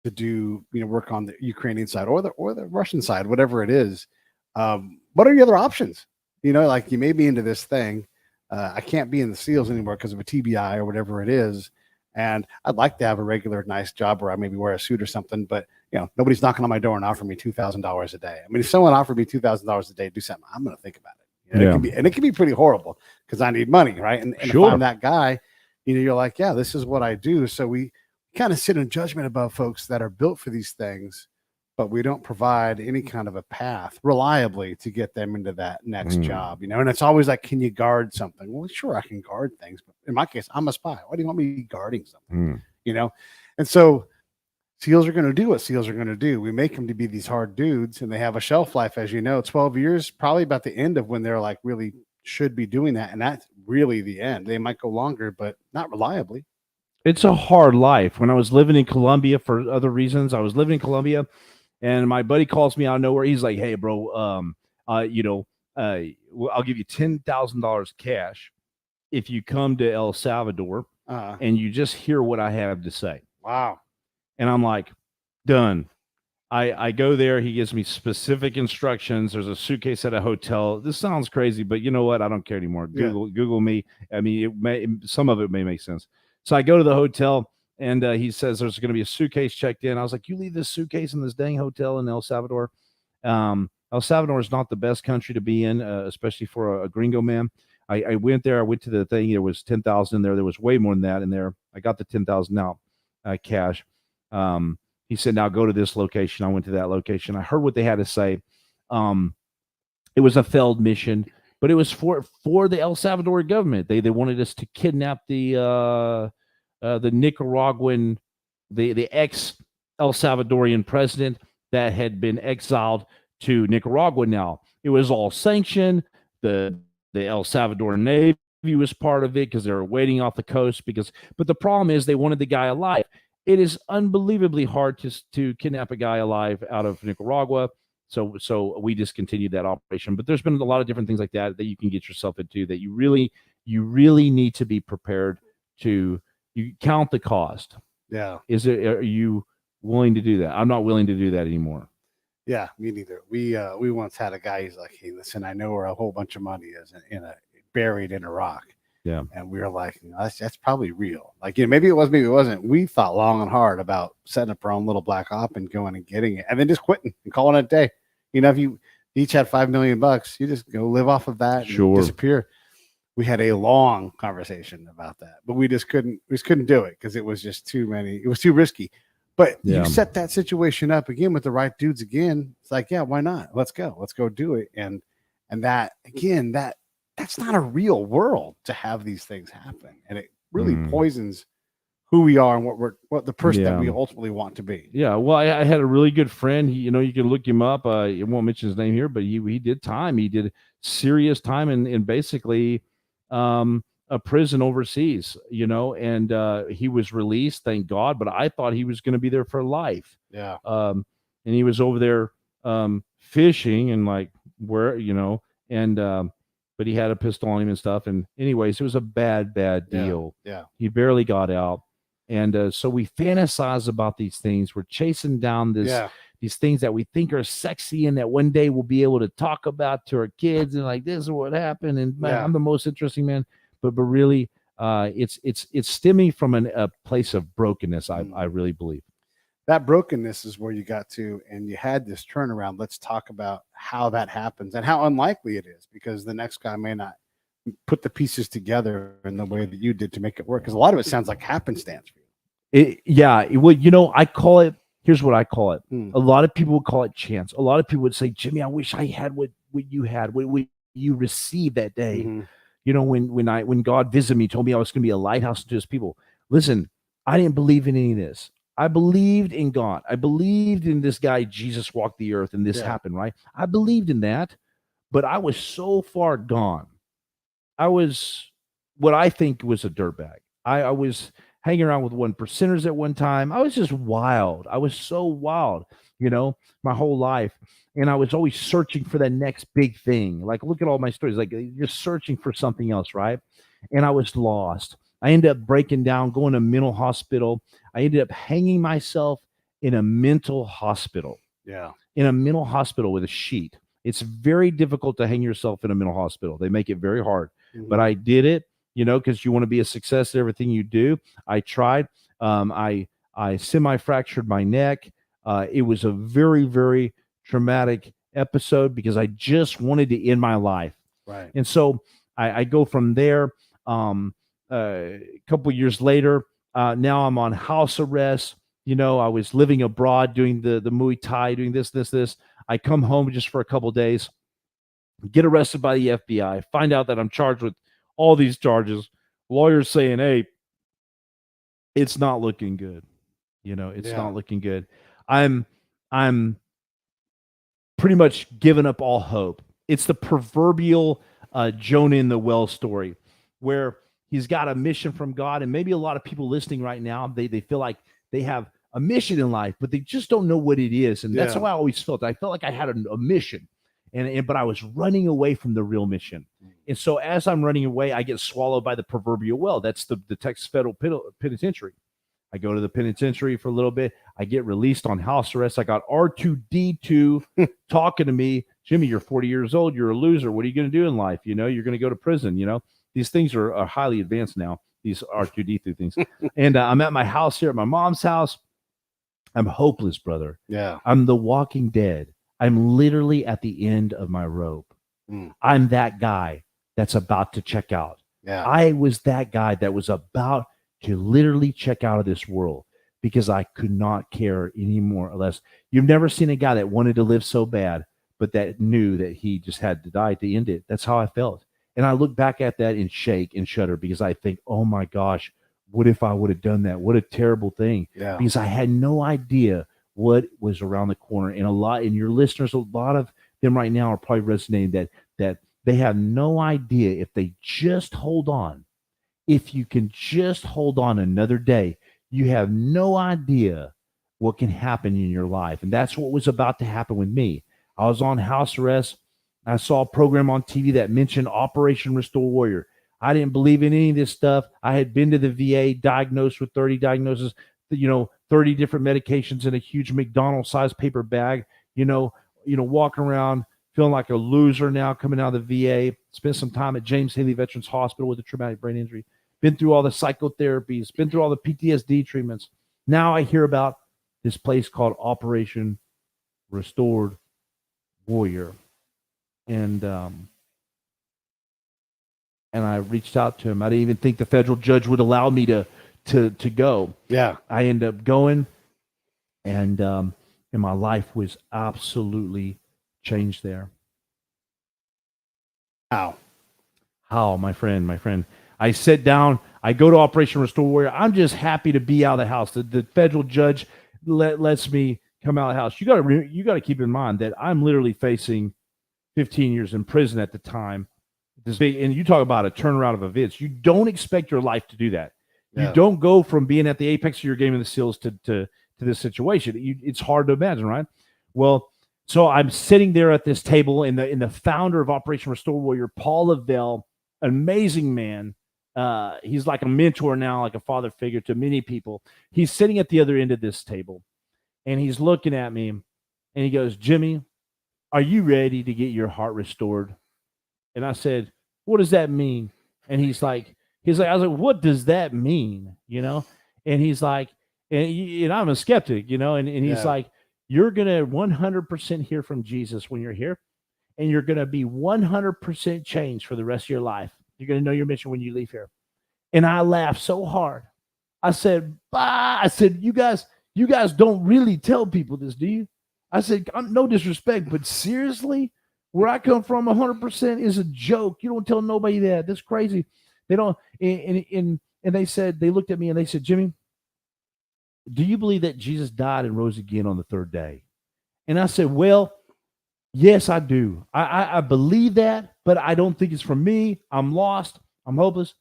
to do work on the Ukrainian side or the Russian side, whatever it is, what are the other options? Like, you may be into this thing, I can't be in the SEALs anymore because of a TBI or whatever it is, and I'd like to have a regular nice job where I maybe wear a suit or something, but nobody's knocking on my door and offering me $2,000 a day. I mean, if someone offered me $2,000 a day to do something, I'm going to think about it. It can be pretty horrible because I need money, right? And if I'm that guy, you're like, yeah, this is what I do. So we kind of sit in judgment about folks that are built for these things, but we don't provide any kind of a path reliably to get them into that next job, and it's always like, can you guard something? Well, sure, I can guard things, but in my case, I'm a spy. Why do you want me guarding something? And so SEALs are going to do what SEALs are going to do. We make them to be these hard dudes, and they have a shelf life, as 12 years, probably about the end of when they're like really should be doing that. And that's really the end. They might go longer, but not reliably. It's a hard life. When I was living in Colombia for other reasons, I was living in Colombia, and my buddy calls me out of nowhere. He's like, "Hey, bro, I'll give you $10,000 cash if you come to El Salvador and you just hear what I have to say." Wow. And I'm like, done. I go there. He gives me specific instructions. There's a suitcase at a hotel. This sounds crazy, but you know what? I don't care anymore. Google me. I mean, some of it may make sense. So I go to the hotel, and he says there's going to be a suitcase checked in. I was like, "You leave this suitcase in this dang hotel in El Salvador?" El Salvador is not the best country to be in, especially for a gringo man. I went there. I went to the thing. There was 10,000 in there. There was way more than that in there. I got the 10,000 out cash. He said, now go to this location. I went to that location. I heard what they had to say. It was a failed mission, but it was for the El Salvador government. They wanted us to kidnap the Nicaraguan, the ex El Salvadorian president that had been exiled to Nicaragua. Now it was all sanctioned. The El Salvador Navy was part of it because they were waiting off the coast. But the problem is they wanted the guy alive. It is unbelievably hard to kidnap a guy alive out of Nicaragua. So we discontinued that operation. But there's been a lot of different things like that you can get yourself into that you really need to be prepared to. You count the cost. Yeah. Are you willing to do that? I'm not willing to do that anymore. Yeah, me neither. We once had a guy. He's like, hey, listen, I know where a whole bunch of money is buried in a rock. Yeah. And we were like, that's probably real. Like, maybe it was, maybe it wasn't. We thought long and hard about setting up our own little black op and going and getting it, and then just quitting and calling it a day. If you each had $5 million, you just go live off of that and disappear. We had a long conversation about that, but we couldn't do it because it was just too many. It was too risky. But you set that situation up again with the right dudes again. It's like, yeah, why not? Let's go do it. And that again, that's not a real world to have these things happen. And it really poisons who we are and what the person that we ultimately want to be. Yeah. Well, I had a really good friend. You can look him up. I won't mention his name here, but he did time. He did serious time in basically a prison overseas, and he was released, thank God. But I thought he was going to be there for life. Yeah. And he was over there fishing and like where, and but he had a pistol on him and stuff. And anyways, it was a bad deal. Yeah. He barely got out. And so we fantasize about these things. We're chasing down these things that we think are sexy and that one day we'll be able to talk about to our kids and like, this is what happened. And man, I'm the most interesting man. But really, it's stemming from a place of brokenness. I really believe that brokenness is where you got to, and you had this turnaround. Let's talk about how that happens and how unlikely it is, because the next guy may not put the pieces together in the way that you did to make it work. Because a lot of it sounds like happenstance for you. Well, I call it. Here's what I call it. A lot of people would call it chance. A lot of people would say, Jimmy, I wish I had what you had, what you received that day. When God visited me, told me I was going to be a lighthouse to his people. Listen, I didn't believe in any of this. I believed in God. I believed in this guy, Jesus walked the earth and this happened, right? I believed in that, but I was so far gone. I was what I think was a dirtbag. I was hanging around with 1%ers at one time. I was just wild. I was so wild, my whole life. And I was always searching for that next big thing. Like, look at all my stories. Like, you're searching for something else, right? And I was lost. I ended up breaking down, going to a mental hospital. I ended up hanging myself in a mental hospital. Yeah. In a mental hospital with a sheet. It's very difficult to hang yourself in a mental hospital. They make it very hard. But I did it, because you want to be a success at everything you do. I tried. I semi-fractured my neck. It was a very, very traumatic episode because I just wanted to end my life. Right. And so I go from there. A couple of years later, now I'm on house arrest. I was living abroad doing the Muay Thai, doing this. I come home just for a couple of days, get arrested by the FBI, find out that I'm charged with all these charges. Lawyers saying, hey, it's not looking good. It's not looking good. I'm pretty much given up all hope. It's the proverbial Jonah in the well story where he's got a mission from God. And maybe a lot of people listening right now, they feel like they have a mission in life, but they just don't know what it is. And that's how I always felt. I felt like I had a mission, but I was running away from the real mission. And so as I'm running away, I get swallowed by the proverbial well. That's the Texas Federal Penitentiary. I go to the penitentiary for a little bit. I get released on house arrest. I got R2D2 talking to me. Jimmy, you're 40 years old. You're a loser. What are you going to do in life? You're going to go to prison. These things are highly advanced now, these R2D2 things. And I'm at my house here at my mom's house. I'm hopeless, brother. Yeah. I'm the walking dead. I'm literally at the end of my rope. I'm that guy. that's about to check out. Yeah. I was that guy that was about to literally check out of this world because I could not care any more or less. You've never seen a guy that wanted to live so bad, but that knew that he just had to die to end it. That's how I felt. And I look back at that and shake and shudder because I think, oh my gosh, what if I would have done that? What a terrible thing. Yeah. Because I had no idea what was around the corner. And your listeners, a lot of them right now are probably resonating that they have no idea if they just hold on. If you can just hold on another day, you have no idea what can happen in your life. And that's what was about to happen with me. I was on house arrest. I saw a program on TV that mentioned Operation Restore Warrior. I didn't believe in any of this stuff. I had been to the VA, diagnosed with 30 diagnoses, 30 different medications in a huge McDonald's-sized paper bag, walking around feeling like a loser now coming out of the VA. Spent some time at James Haley Veterans Hospital with a traumatic brain injury. Been through all the psychotherapies, been through all the PTSD treatments. Now I hear about this place called Operation Restored Warrior. And I reached out to him. I didn't even think the federal judge would allow me to go. Yeah. I ended up going, and my life was absolutely changed there. How, my friend? I sit down. I go to Operation Restore Warrior. I'm just happy to be out of the house. The federal judge lets me come out of the house. You got to keep in mind that I'm literally facing 15 years in prison at the time. This big, and you talk about a turnaround of events. You don't expect your life to do that. Yeah. You don't go from being at the apex of your game in the SEALs to this situation. It's hard to imagine, right? Well, so I'm sitting there at this table, and the founder of Operation Restore Warrior, Paul Lavelle, amazing man. He's like a mentor now, like a father figure to many people. He's sitting at the other end of this table, and he's looking at me, and he goes, "Jimmy, are you ready to get your heart restored?" And I said, "What does that mean?" And he's like, I was like, "What does that mean?" And he's like, and I'm a skeptic, and he's like, "You're going to 100% hear from Jesus when you're here, and you're going to be 100% changed for the rest of your life. You're going to know your mission when you leave here." And I laughed so hard. I said, "Bah!" I said, you guys don't really tell people this, do you?" I said, "No disrespect, but seriously, where I come from, 100% is a joke. You don't tell nobody that. That's crazy." They don't. And they said, they looked at me and they said, "Jimmy, do you believe that Jesus died and rose again on the third day?" And I said, "Well, yes, I do. I believe that, but I don't think it's for me. I'm lost. I'm hopeless."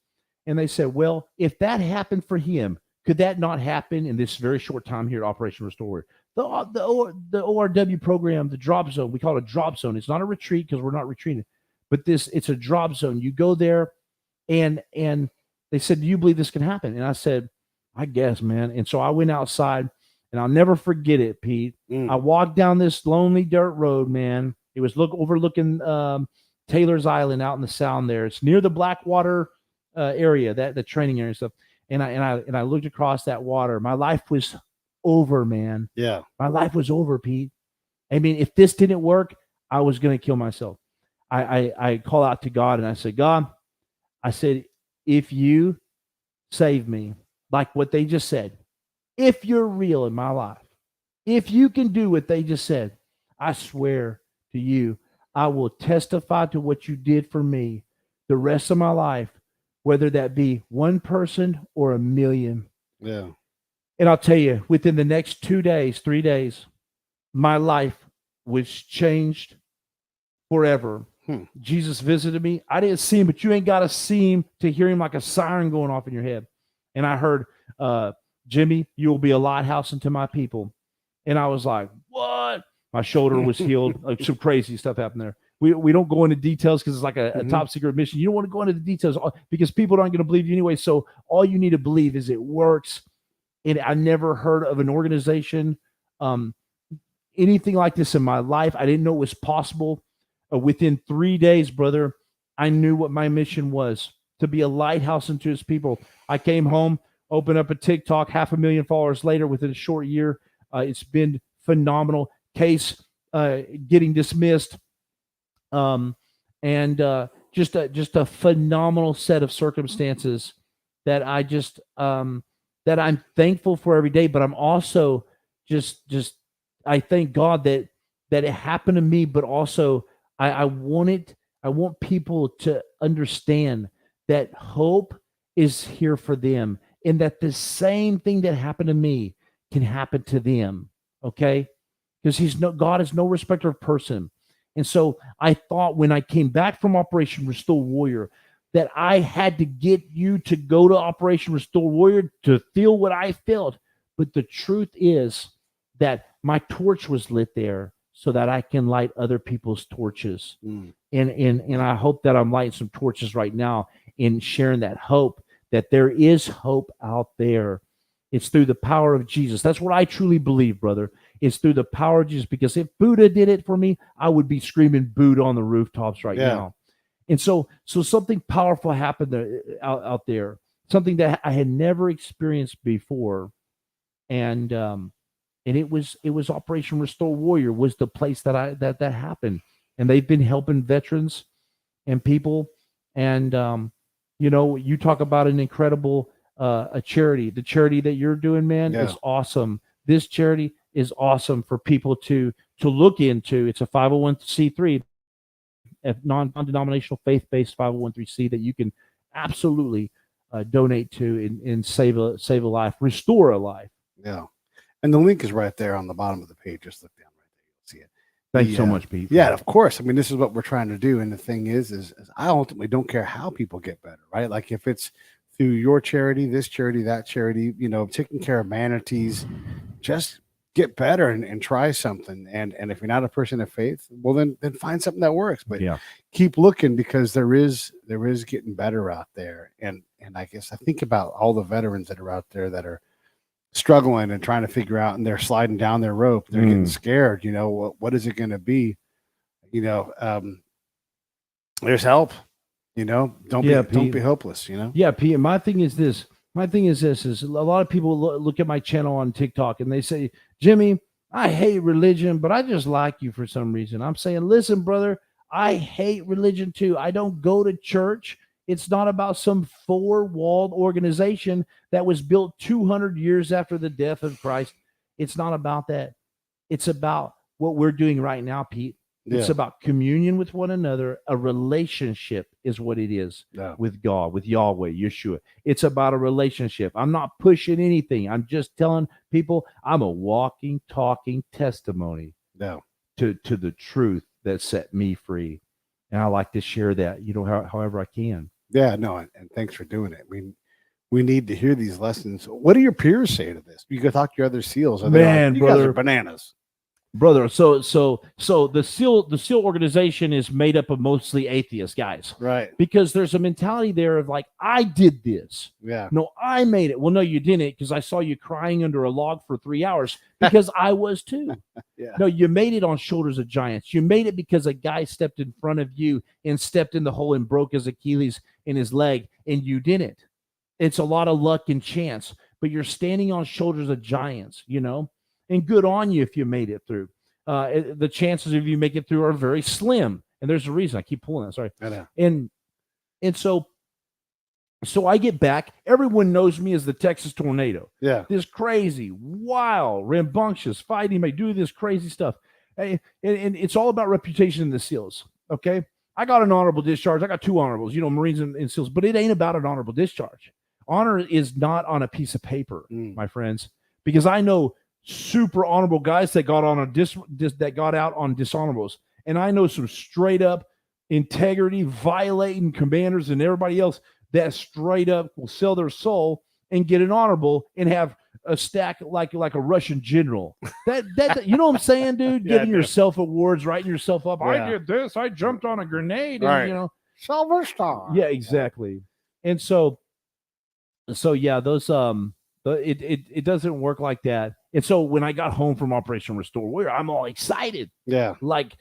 And they said, "Well, if that happened for him, could that not happen in this very short time here at Operation Restore? The ORW program, the drop zone, we call it a drop zone. It's not a retreat because we're not retreating, but it's a drop zone. You go there, and they said, 'Do you believe this can happen?' And I said, 'I guess, man.'" And so I went outside, and I'll never forget it, Pete. I walked down this lonely dirt road, man. It was overlooking Taylor's Island out in the sound there. It's near the Blackwater area, the training area and stuff. And I looked across that water. My life was over, man. Yeah. My life was over, Pete. I mean, if this didn't work, I was going to kill myself. I call out to God, and I said, "God," I said, "if you save me, like what they just said, if you're real in my life, if you can do what they just said, I swear to you, I will testify to what you did for me the rest of my life, whether that be one person or a million." Yeah. And I'll tell you, within the next 2 days, 3 days, my life was changed forever. Jesus visited me. I didn't see him, but you ain't got to see him to hear him like a siren going off in your head. And I heard, "Jimmy, you will be a lighthouse unto my people." And I was like, "What?" My shoulder was healed. Like, some crazy stuff happened there. We don't go into details because it's like a top secret mission. You don't want to go into the details because people aren't going to believe you anyway. So all you need to believe is it works. And I never heard of an organization, anything like this in my life. I didn't know it was possible. Within 3 days, brother, I knew what my mission was, to be a lighthouse unto his people. I came home, opened up a TikTok, 500,000 followers later within a short year. It's been phenomenal. Case getting dismissed. And just a phenomenal set of circumstances that I just that I'm thankful for every day. But I'm also just I thank God that it happened to me, but also I want people to understand that hope is here for them, and that the same thing that happened to me can happen to them. Okay, because God is no respecter of person. And so I thought when I came back from Operation Restore Warrior that I had to get you to go to Operation Restore Warrior to feel what I felt. But the truth is that my torch was lit there so that I can light other people's torches. And I hope that I'm lighting some torches right now in sharing that hope, that there is hope out there. It's through the power of Jesus. That's what I truly believe, brother. It's through the power of Jesus. Because if Buddha did it for me, I would be screaming Buddha on the rooftops right now. And so something powerful happened there, out there, something that I had never experienced before. And it was Operation Restore Warrior was the place that that happened. And they've been helping veterans and people. And you talk about an incredible a charity. The charity that you're doing, man, is awesome. This charity is awesome for people to look into. It's a 501c3, a non-denominational faith-based 501c that you can absolutely donate to and save a life, restore a life. Yeah. And the link is right there on the bottom of the page. Just look down right there. You'll see it. Thanks so much, Pete. Yeah, of course. I mean, this is what we're trying to do. And the thing is I ultimately don't care how people get better, right? Like if it's through your charity, this charity, that charity, taking care of manatees, just get better and try something. And if you're not a person of faith, well, then find something that works. But keep looking, because there is getting better out there. And I guess I think about all the veterans that are out there that are struggling and trying to figure out, and they're sliding down their rope. They're getting scared. What is it going to be? There's help. Don't be hopeless. Yeah, Pete. My thing is this. Is a lot of people look at my channel on TikTok and they say, Jimmy, I hate religion, but I just like you for some reason. I'm saying, listen, brother, I hate religion too. I don't go to church. It's not about some four-walled organization that was built 200 years after the death of Christ. It's not about that. It's about what we're doing right now, Pete. It's about communion with one another. A relationship is what it is with God, with Yahweh, Yeshua. It's about a relationship. I'm not pushing anything. I'm just telling people I'm a walking, talking testimony to the truth that set me free. And I like to share that, however I can. Yeah, no, and thanks for doing it. We need to hear these lessons. What do your peers say to this? You go talk to your other SEALs. Man, you brother, guys are bananas. Brother, so the SEAL organization is made up of mostly atheist guys, right? Because there's a mentality there of like, I did this. Yeah. No, I made it. Well, no, you didn't, because I saw you crying under a log for 3 hours, because I was too. No, you made it on shoulders of giants. You made it because a guy stepped in front of you and stepped in the hole and broke his Achilles in his leg, and you didn't. It's a lot of luck and chance, but you're standing on shoulders of giants, and good on you if you made it through. The chances of you make it through are very slim, and there's a reason. I keep pulling that. Sorry. I know. And so I get back. Everyone knows me as the Texas Tornado. Yeah. This crazy, wild, rambunctious, fighting, may do this crazy stuff, and it's all about reputation in the SEALs. Okay. I got an honorable discharge. I got 2 honorables, Marines and SEALs, but it ain't about an honorable discharge. Honor is not on a piece of paper, my friends, because I know super honorable guys that got on that got out on dishonorables, and I know some straight up integrity violating commanders and everybody else that straight up will sell their soul and get an honorable and have a stack like a Russian general. That you know what I'm saying, dude? Giving yourself awards, writing yourself up. I did this. I jumped on a grenade, and Silver Star. Yeah, exactly. And so yeah, those it doesn't work like that. And so when I got home from Operation Restore Warrior, I'm all excited. Yeah. But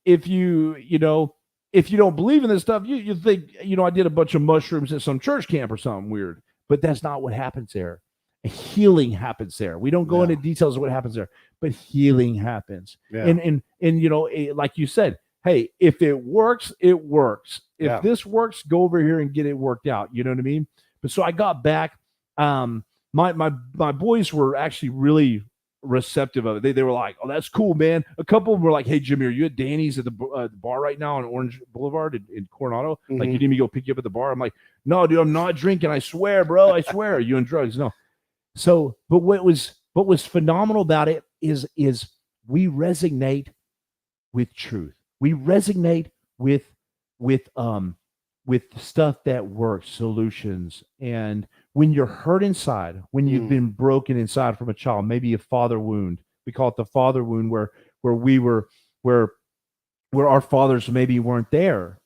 if you don't believe in this stuff, you think, I did a bunch of mushrooms at some church camp or something weird. But that's not what happens there. Healing happens there. We don't go into details of what happens there, but healing happens. Yeah. And like you said, hey, if it works, it works. If Yeah. this works, go over here and get it worked out. You know what I mean? But so I got back. My boys were actually really receptive of it. They were like, "Oh, that's cool, man." A couple of them were like, "Hey, Jimmy, are you at Danny's at the bar right now on Orange Boulevard in Coronado? Like, you need me to go pick you up at the bar?" I'm like, "No, dude, I'm not drinking. I swear, bro. I swear. Are you on drugs?" No. So, but what was phenomenal about it is we resonate with truth. We resonate with stuff that works, solutions. And when you're hurt inside, when you've been broken inside from a child, maybe a father wound, we call it the father wound, where our fathers maybe weren't there.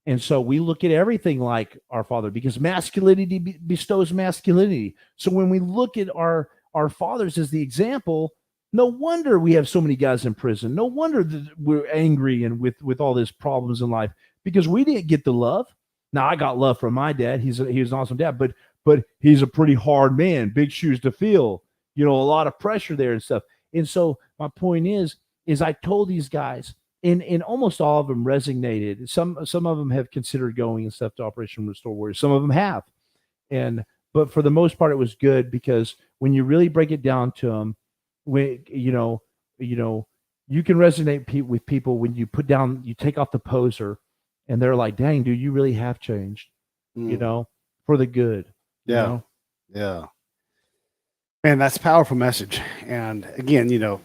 And so we look at everything like our father, because masculinity bestows masculinity. So when we look at our fathers as the example, no wonder we have so many guys in prison. No wonder that we're angry and with all these problems in life, because we didn't get the love. Now, I got love from my dad. He was an awesome dad, but he's a pretty hard man, big shoes to fill, a lot of pressure there and stuff. And so my point is I told these guys, and almost all of them resonated. Some of them have considered going and stuff to Operation Restore Warriors. Some of them have. But for the most part, it was good, because when you really break it down to them, you can resonate with people when you take off the poser, and they're like, "Dang, dude, you really have changed, for the good." Yeah. Man, that's a powerful message. And again, the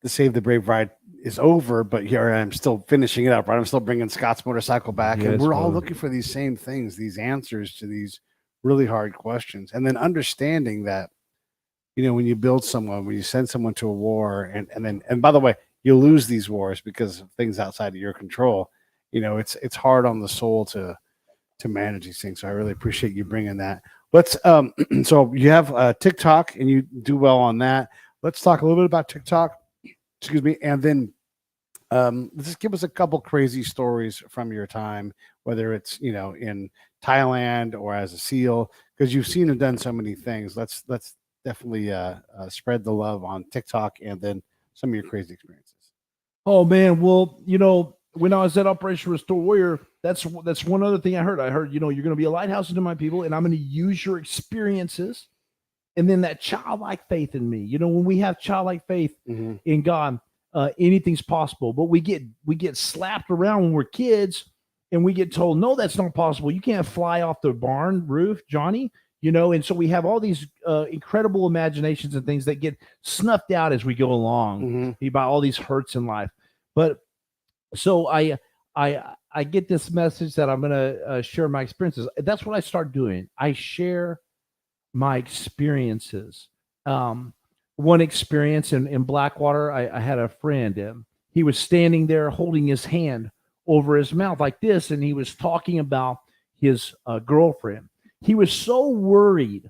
Save the Brave ride is over, but here I'm still finishing it up, right? I'm still bringing Scott's motorcycle back, and we're all looking for these same things, these answers to these really hard questions. And then understanding that, when you build someone, when you send someone to a war, and by the way, you lose these wars because of things outside of your control. It's hard on the soul to manage these things. So I really appreciate you bringing that. Let's so you have TikTok, and you do well on that. Let's talk a little bit about TikTok. Excuse me, and then just give us a couple crazy stories from your time, whether it's in Thailand or as a SEAL, because you've seen and done so many things. Let's definitely spread the love on TikTok, and then some of your crazy experiences. Oh man, well, when I was at Operation Restore Warrior, that's one other thing I heard. I heard, you're going to be a lighthouse to my people, and I'm going to use your experiences, and then that childlike faith in me. When we have childlike faith in God, anything's possible. But we get slapped around when we're kids, and we get told, "No, that's not possible. You can't fly off the barn roof, Johnny." And so we have all these incredible imaginations and things that get snuffed out as we go along by all these hurts in life. But so I get this message that I'm going to share my experiences. That's what I start doing. I share my experiences. One experience in Blackwater, I had a friend. He was standing there holding his hand over his mouth like this, and he was talking about his girlfriend. He was so worried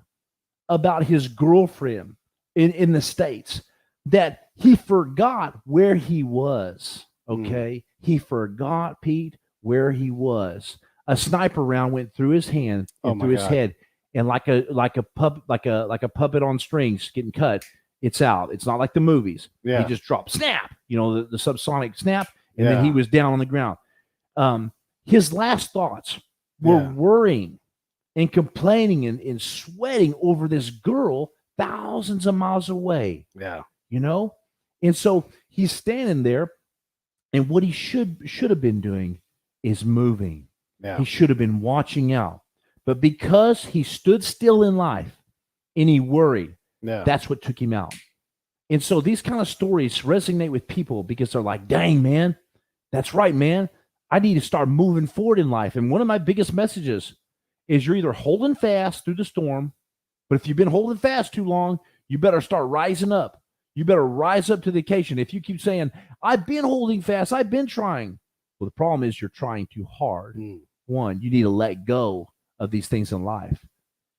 about his girlfriend in the States that he forgot where he was. Okay. He forgot, Pete, where he was. A sniper round went through his hand and through his head, and like a puppet on strings getting cut. It's out. It's not like the movies. Yeah. He just dropped, snap, the subsonic snap, and then he was down on the ground. His last thoughts were worrying and complaining and sweating over this girl thousands of miles away. Yeah. And so he's standing there, and what he should have been doing is moving. Yeah. He should have been watching out. But because he stood still in life and he worried, that's what took him out. And so these kind of stories resonate with people, because they're like, "Dang, man, that's right, man. I need to start moving forward in life." And one of my biggest messages is, you're either holding fast through the storm, but if you've been holding fast too long, you better start rising up. You better rise up to the occasion. If you keep saying, "I've been holding fast, I've been trying," well, the problem is you're trying too hard. One, you need to let go of these things in life,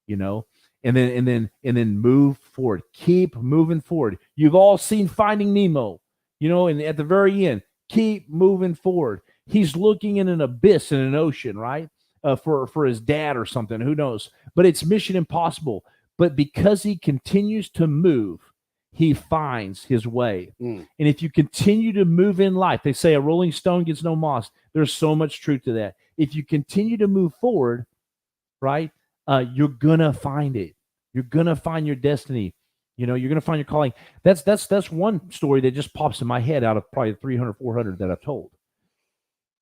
and then move forward. Keep moving forward. You've all seen Finding Nemo, and at the very end, keep moving forward. He's looking in an abyss in an ocean, right? For his dad or something, who knows? But it's mission impossible. But because he continues to move, he finds his way. Mm. And if you continue to move in life, they say a rolling stone gets no moss. There's so much truth to that. If you continue to move forward, right, you're gonna find it. You're gonna find your destiny. You're gonna find your calling. That's one story that just pops in my head out of probably 300, 400 that I've told.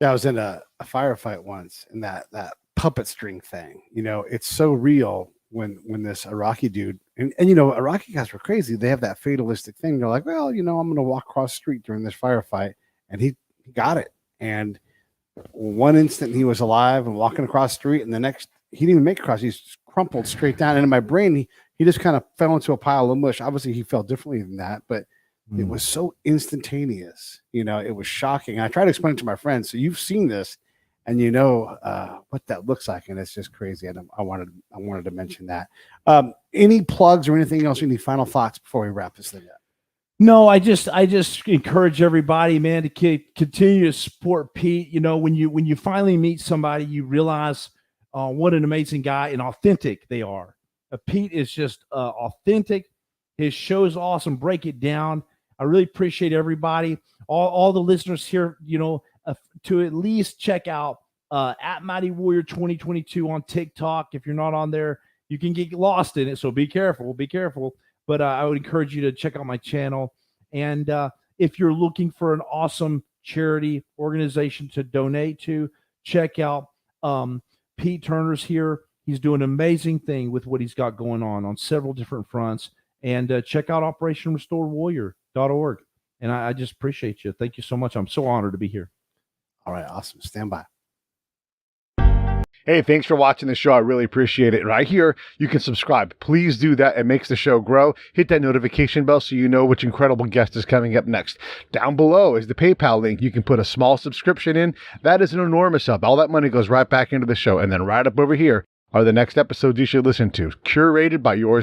Yeah, I was in a firefight once, and that puppet string thing. It's so real when this Iraqi dude and Iraqi guys were crazy. They have that fatalistic thing. They're like, well, I'm going to walk across the street during this firefight, and he got it. And one instant he was alive and walking across the street, and the next he didn't even make it across. He's crumpled straight down. And in my brain, he just kind of fell into a pile of mush. Obviously, he felt differently than that, but it was so instantaneous. It was shocking. I try to explain it to my friends. So you've seen this, and what that looks like, and it's just crazy. And I wanted to mention that. Any plugs or anything else? Any final thoughts before we wrap this thing up? No, I just encourage everybody, man, to continue to support Pete. When you finally meet somebody, you realize what an amazing guy and authentic they are. Pete is just authentic. His show's awesome. Break it down. I really appreciate everybody, all the listeners here. To at least check out at Mighty Warrior 2022 on TikTok. If you're not on there, you can get lost in it. So be careful. But I would encourage you to check out my channel. And if you're looking for an awesome charity organization to donate to, check out Pete Turner's here. He's doing an amazing thing with what he's got going on several different fronts. And check out OperationRestoreWarrior.org. And I just appreciate you. Thank you so much. I'm so honored to be here. All right, awesome. Stand by. Hey, thanks for watching the show. I really appreciate it. Right here, you can subscribe. Please do that. It makes the show grow. Hit that notification bell so you know which incredible guest is coming up next. Down below is the PayPal link. You can put a small subscription in. That is an enormous help. All that money goes right back into the show. And then right up over here are the next episodes you should listen to, curated by yours